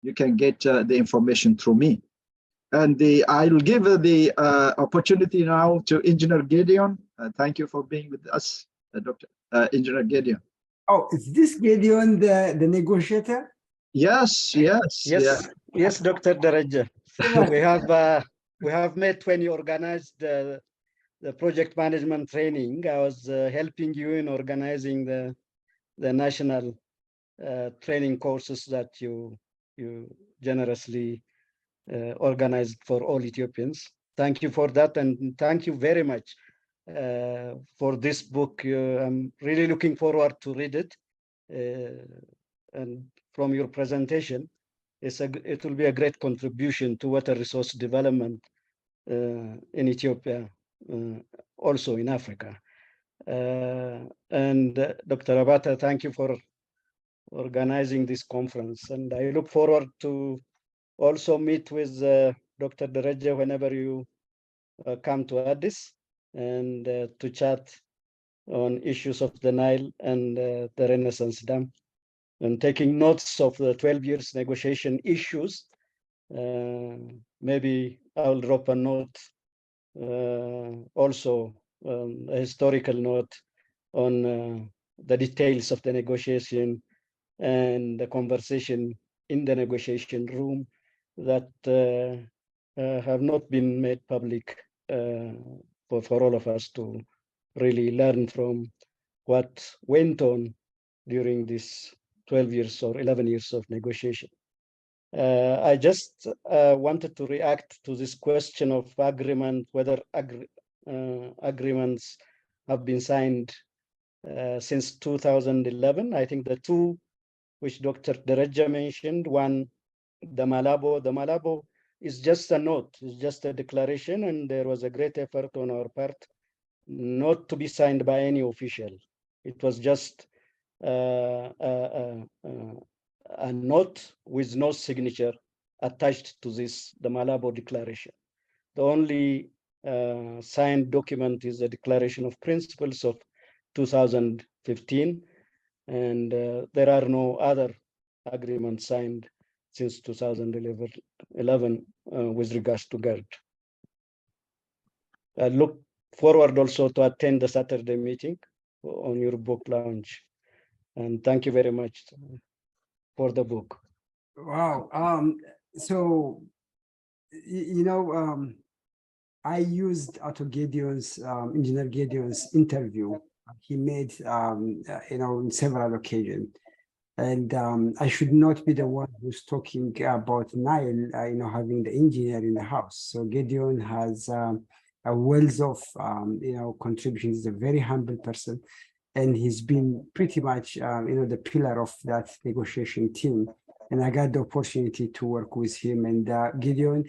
you can get the information through me. And I'll give the opportunity now to Engineer Gideon. Thank you for being with us, Dr. Engineer Gideon. Oh, is this Gideon the negotiator? Yes, yes, Yes, yes, Dr. Dereje. We have met when you organized the project management training. I was helping you in organizing the national training courses that you generously organized for all Ethiopians. Thank you for that, and thank you very much for this book. I'm really looking forward to read it. And from your presentation, it will be a great contribution to water resource development in Ethiopia, also in Africa. And Dr. Abata, thank you for organizing this conference. And I look forward to also meet with Dr. Dereje whenever you come to Addis and to chat on issues of the Nile and the Renaissance Dam. And taking notes of the 12 years negotiation issues, maybe I'll drop a note, also a historical note on the details of the negotiation and the conversation in the negotiation room that have not been made public for all of us to really learn from what went on during this 12 years or 11 years of negotiation. I just wanted to react to this question of agreement, whether agreements have been signed since 2011. I think the two which Dr. Dereje mentioned, one, the Malabo is just a note, it's just a declaration, and there was a great effort on our part not to be signed by any official. It was just a note with no signature attached to this, the Malabo Declaration. The only signed document is the Declaration of Principles of 2015, and there are no other agreements signed since 2011 with regards to GERD. I look forward also to attend the Saturday meeting on your book launch. And thank you very much for the book. Wow. So, you know, I used Engineer Gideon's interview he made, you know, on several occasions. And I should not be the one who's talking about Nile, you know, having the engineer in the house. So Gideon has a wealth of, you know, contributions. He's a very humble person. And he's been pretty much, you know, the pillar of that negotiation team. And I got the opportunity to work with him. And Gideon,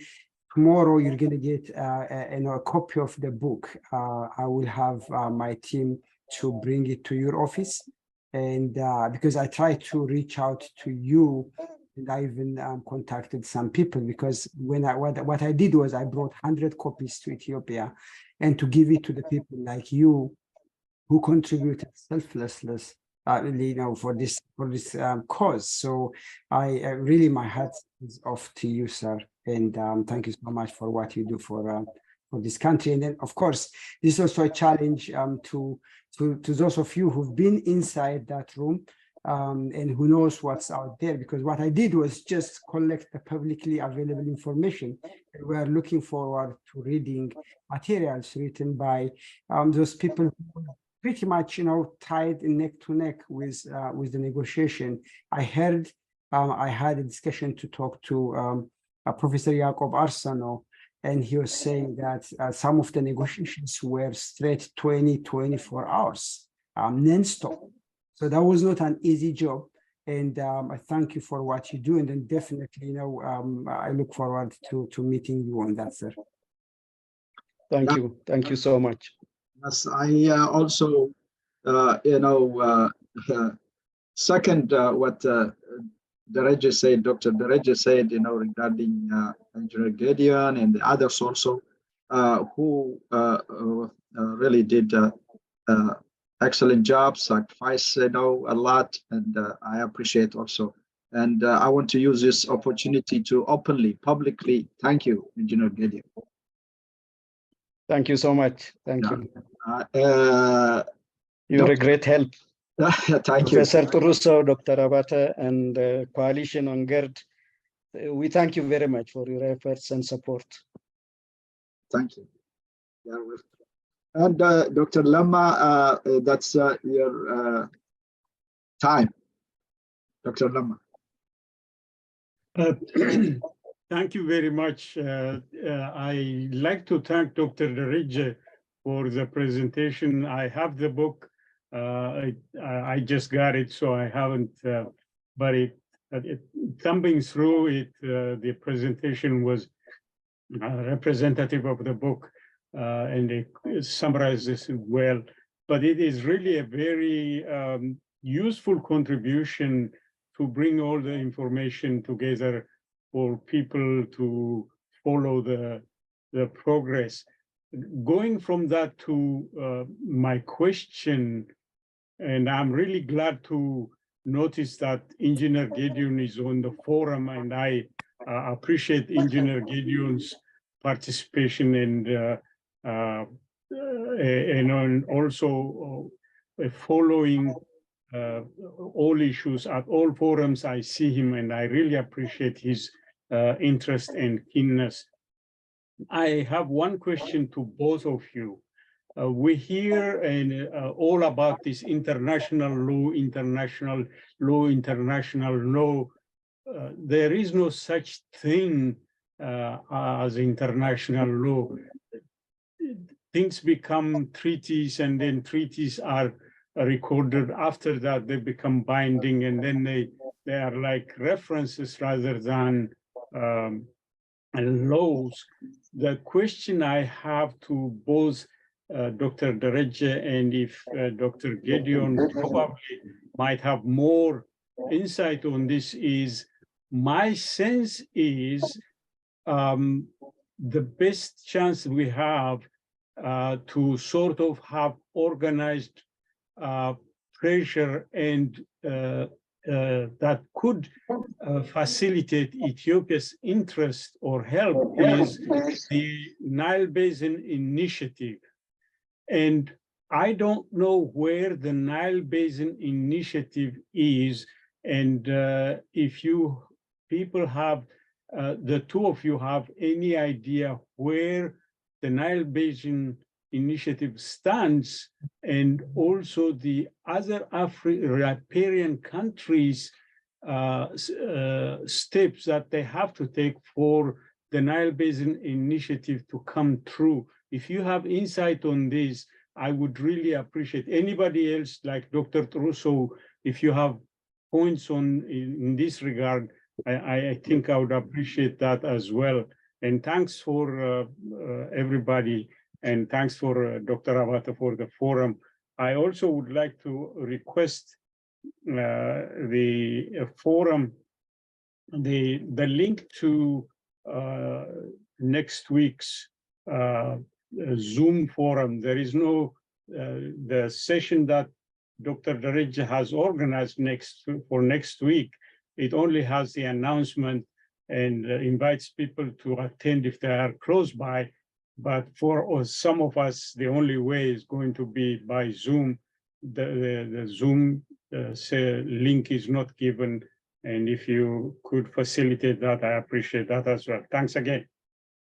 tomorrow you're going to get you know, a copy of the book. I will have my team to bring it to your office. And because I tried to reach out to you, and I even contacted some people, because when what I did was I brought 100 copies to Ethiopia, and to give it to the people like you who contributed selflessly, you know, for this cause. So I really, my hat is off to you, sir, and thank you so much for what you do for this country. And then, of course, this is also a challenge to those of you who've been inside that room and who knows what's out there, because what I did was just collect the publicly available information. And we are looking forward to reading materials written by those people who pretty much, you know, tied neck to neck with the negotiation. I heard, I had a discussion to talk to Professor Jacob Arsano, and he was saying that some of the negotiations were straight 24 hours, non-stop. So that was not an easy job. And I thank you for what you do. And then definitely, you know, I look forward to meeting you on that, sir. Thank you. Thank you so much. Yes, I also, you know, second what Dereje said, Dr. Dereje said, you know, regarding Engineer Gideon and the others also who really did a excellent job, sacrifice, a lot, and I appreciate also. And I want to use this opportunity to openly, publicly thank you, Engineer Gideon. Thank you so much. Thank you. You're a Dr. great help. Thank you. Professor Turuso, Dr. Abata, and Coalition on GERD. We thank you very much for your efforts and support. Thank you. You're welcome. And Dr. Lama, that's your time. Dr. Lama. Thank you very much. I like to thank Dr. Dereje for the presentation. I have the book. I just got it, so I haven't, but thumbing through it, the presentation was representative of the book, and it summarizes it well. But it is really a very useful contribution to bring all the information together for people to follow the progress. Going from that to my question, and I'm really glad to notice that Engineer Gideon is on the forum, and I appreciate Engineer Gideon's participation and also following all issues at all forums. I see him, and I really appreciate his interest and keenness. I have one question to both of you. We hear all about this international law. There is no such thing as international law. Things become treaties, and then treaties are recorded. After that, they become binding, and then they are like references rather than laws. The question I have to both Dr. Dereje and if Dr. Gideon probably might have more insight on this is, my sense is the best chance we have to sort of have organized pressure and that could facilitate Ethiopia's interest or help is the Nile Basin Initiative. And I don't know where the Nile Basin Initiative is, and if you people have, the two of you have any idea where the Nile Basin Initiative stands, and also the other riparian countries' steps that they have to take for the Nile Basin Initiative to come true. If you have insight on this, I would really appreciate. Anybody else, like Dr. Turuso, if you have points on in this regard, I think I would appreciate that as well. And thanks for everybody, and thanks for Dr. Abata for the forum. I also would like to request the forum, the link to next week's Zoom forum. There is no, the session that Dr. Dereje has organized for next week, it only has the announcement and invites people to attend if they are close by. But for some of us, the only way is going to be by Zoom. The Zoom link is not given. And if you could facilitate that, I appreciate that as well. Thanks again.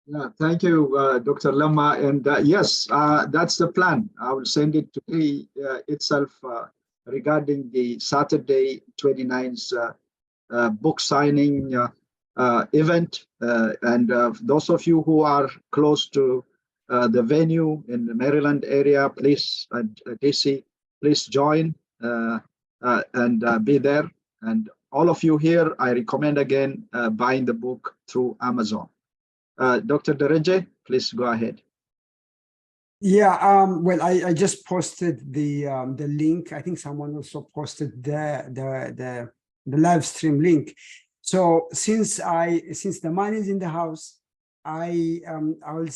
Yeah, thank you, Dr. Lama. And yes, that's the plan. I will send it today itself regarding the Saturday 29th book signing event. And those of you who are close to the venue in the Maryland area, please, DC, please join and be there. And all of you here, I recommend again buying the book through Amazon. Dr. Dereje, please go ahead. Yeah, well, I just posted the link. I think someone also posted the live stream link. So since the man is in the house, I will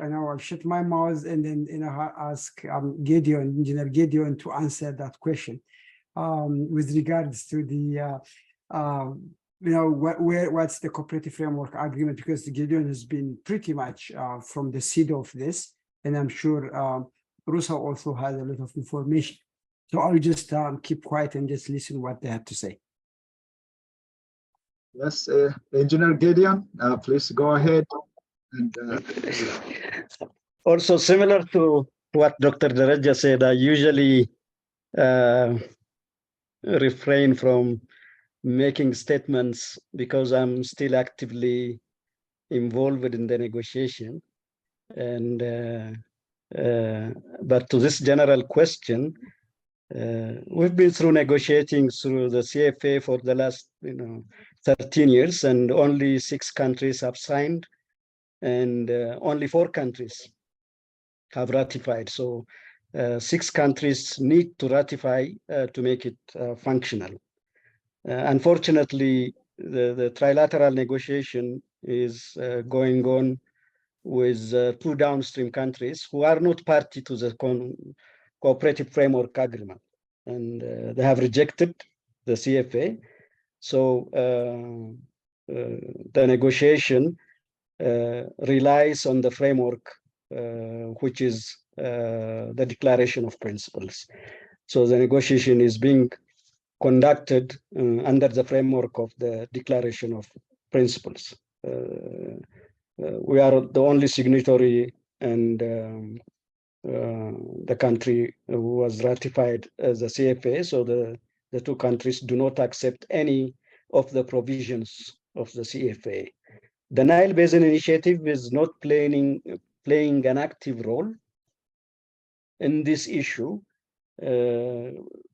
and I will shut my mouth and then ask Gideon, Engineer Gideon, to answer that question with regards to the what's the cooperative framework agreement, because Gideon has been pretty much from the seed of this, and I'm sure Rusa also has a lot of information. So I'll just keep quiet and just listen what they have to say. Yes, Engineer Gideon, please go ahead. And, also similar to what Dr. Dereje said, I usually refrain from making statements because I'm still actively involved in the negotiation. And but to this general question, we've been through negotiating through the CFA for the last 13 years, and only 6 countries have signed, and only 4 countries have ratified. So 6 countries need to ratify to make it functional. Unfortunately, the trilateral negotiation is going on with 2 downstream countries who are not party to the cooperative framework agreement, and they have rejected the CFA. So the negotiation relies on the framework, which is the Declaration of Principles. So the negotiation is being conducted under the framework of the Declaration of Principles. We are the only signatory, and the country who was ratified as a CFA. So the 2 countries do not accept any of the provisions of the CFA. The Nile Basin Initiative is not playing an active role in this issue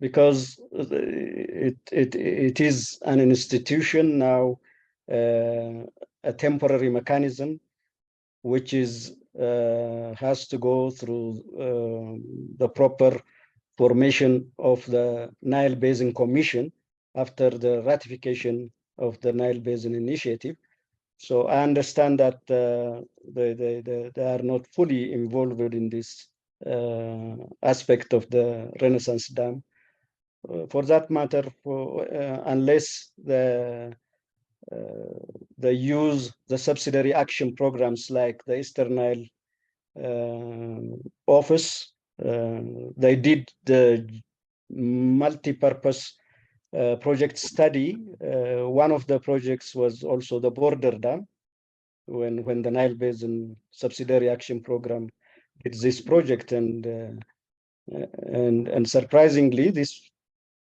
because it is an institution now, a temporary mechanism, which is has to go through the proper formation of the Nile Basin Commission after the ratification of the Nile Basin Initiative. So I understand that they are not fully involved in this aspect of the Renaissance Dam. For that matter, unless they use the subsidiary action programs like the Eastern Nile Office, they did the multi-purpose project study. One of the projects was also the border dam, when the Nile Basin Subsidiary Action Program did this project, and surprisingly, this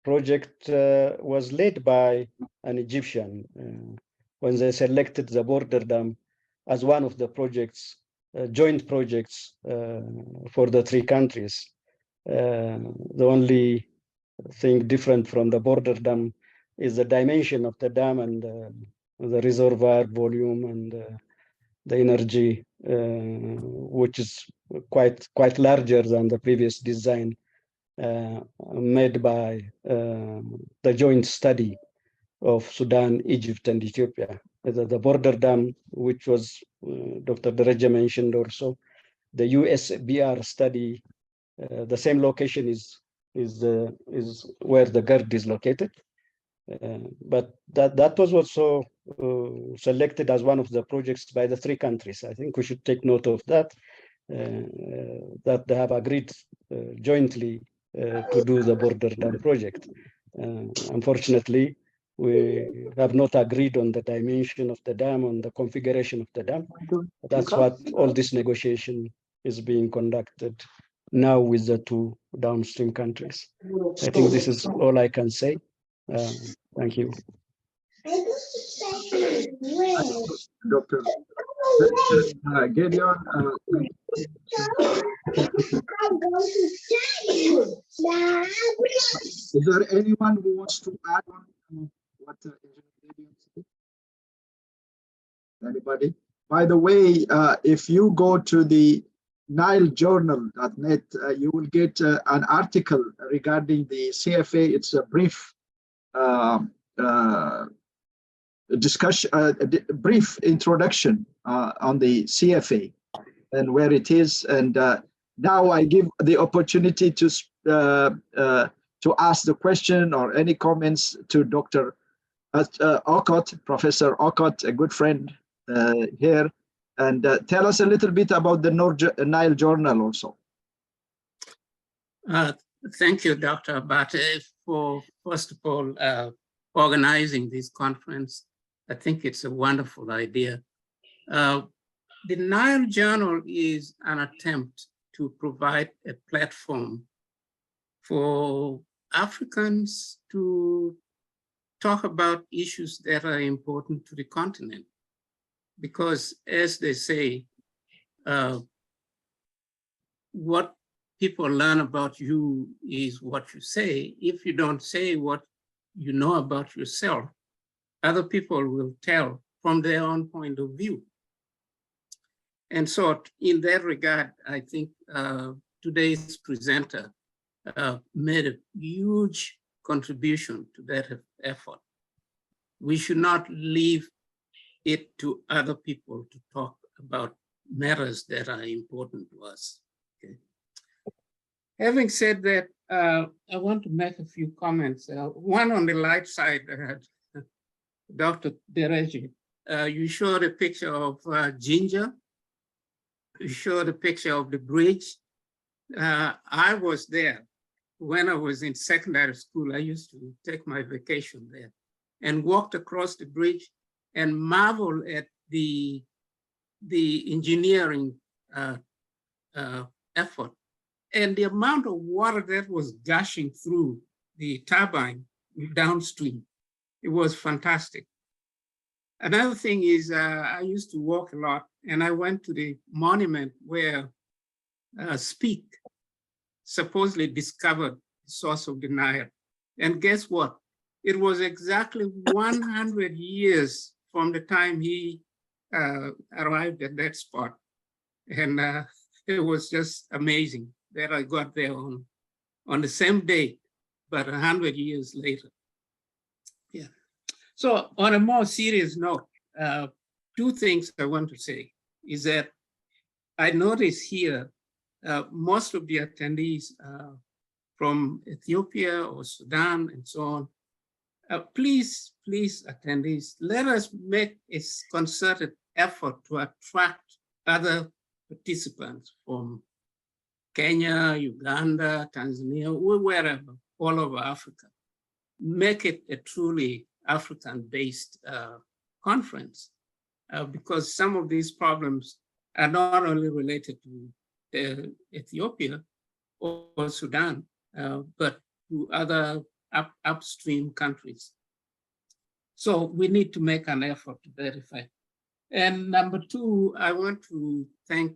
project was led by an Egyptian when they selected the border dam as one of the projects, joint projects for the 3 countries. The only thing different from the border dam is the dimension of the dam and the reservoir volume and the energy, which is quite larger than the previous design made by the joint study of Sudan, Egypt, and Ethiopia. The border dam, which was Dr. Dereje mentioned also, the USBR study, the same location is where the GERD is located. But that was also selected as one of the projects by the 3 countries. I think we should take note of that, that they have agreed jointly to do the border dam project. Unfortunately, we have not agreed on the dimension of the dam, on the configuration of the dam. That's what all this negotiation is being conducted now with the 2 downstream countries. I think this is all I can say. Thank you. Dr. Gideon, is there anyone who wants to add on what Gideon said? Anybody? By the way, if you go to the nilejournal.net, you will get an article regarding the CFA. It's a brief discussion, brief introduction on the CFA and where it is. And now I give the opportunity to ask the question or any comments to Dr. Okot, Professor Okot, a good friend here, and tell us a little bit about the Nile Journal also. Thank you, Dr. Abate, for first of all organizing this conference. I think it's a wonderful idea. The Nile Journal is an attempt to provide a platform for Africans to talk about issues that are important to the continent. Because as they say, what people learn about you is what you say. If you don't say what you know about yourself, other people will tell from their own point of view. And so in that regard, I think today's presenter made a huge contribution to that effort. We should not leave it to other people to talk about matters that are important to us. Okay. Having said that, I want to make a few comments. One on the light side, Dr. Dereje, you showed a picture of Ginger. You showed a picture of the bridge. I was there when I was in secondary school. I used to take my vacation there and walked across the bridge and marvel at the engineering effort and the amount of water that was gushing through the turbine downstream. It was fantastic. Another thing is I used to walk a lot, and I went to the monument where Speke supposedly discovered the source of the Nile. And guess what? It was exactly 100 years from the time he arrived at that spot. And it was just amazing that I got there on the same day, but 100 years later. Yeah. So on a more serious note, two things I want to say is that I notice here most of the attendees from Ethiopia or Sudan and so on. Please, attendees, let us make a concerted effort to attract other participants from Kenya, Uganda, Tanzania, or wherever, all over Africa. Make it a truly African-based conference because some of these problems are not only related to Ethiopia or Sudan, but to other upstream countries. So we need to make an effort to verify. And number two, I want to thank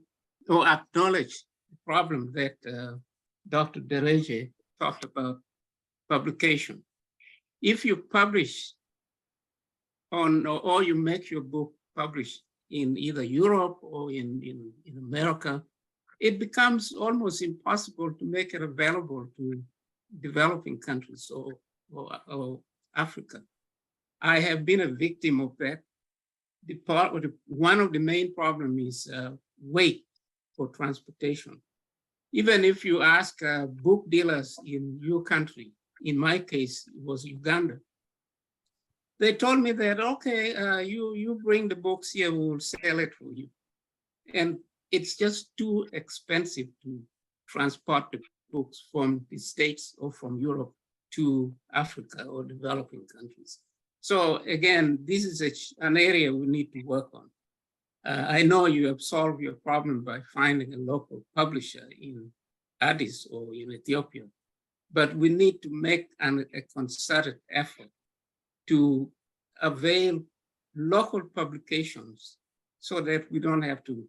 or acknowledge the problem that Dr. Dereje talked about, publication. If you publish or you make your book published in either Europe or in America, it becomes almost impossible to make it available to developing countries or Africa. I have been a victim of that. One of the main problems is weight for transportation. Even if you ask book dealers in your country, in my case, it was Uganda, they told me that, okay, you bring the books here, we will sell it for you. And it's just too expensive to transport the books from the States or from Europe to Africa or developing countries. So again, this is an area we need to work on. I know you have solved your problem by finding a local publisher in Addis or in Ethiopia, but we need to make a concerted effort to avail local publications so that we don't have to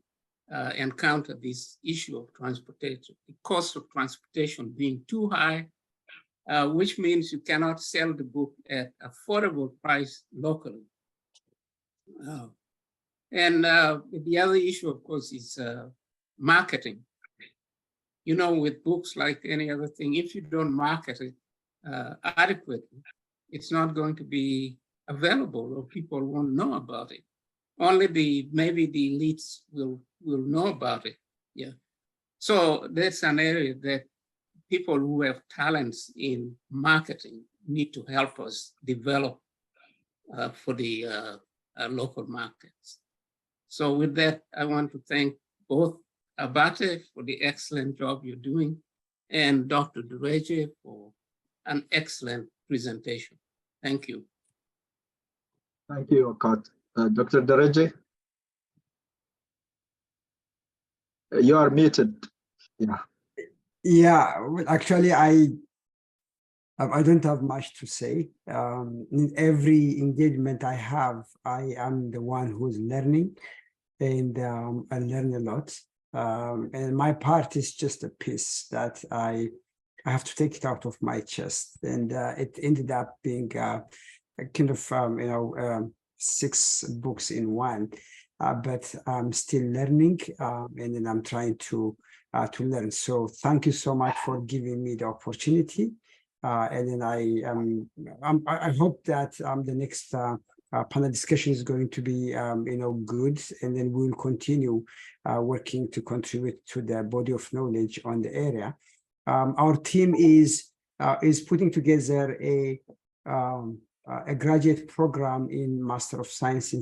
encounter this issue of transportation, the cost of transportation being too high, which means you cannot sell the book at affordable price locally. And the other issue, of course, is marketing. You know, with books like any other thing, if you don't market it adequately, it's not going to be available or people won't know about it. Only maybe the elites will know about it. Yeah. So that's an area that people who have talents in marketing need to help us develop for the local markets. So with that, I want to thank both Abate for the excellent job you're doing and Dr. Dereje for an excellent presentation. Thank you. Thank you, Okat. Dr. Dereje, you are muted. Yeah. Yeah, well, actually, I don't have much to say. In every engagement I have, I am the one who's learning, and I learn a lot. And my part is just a piece that I have to take it out of my chest, and it ended up being a kind of 6 books in one. But I'm still learning, and then I'm trying to learn. So thank you so much for giving me the opportunity. And then I hope that the next panel discussion is going to be good, and then we'll continue working to contribute to the body of knowledge on the area. Our team is putting together a graduate program in Master of Science in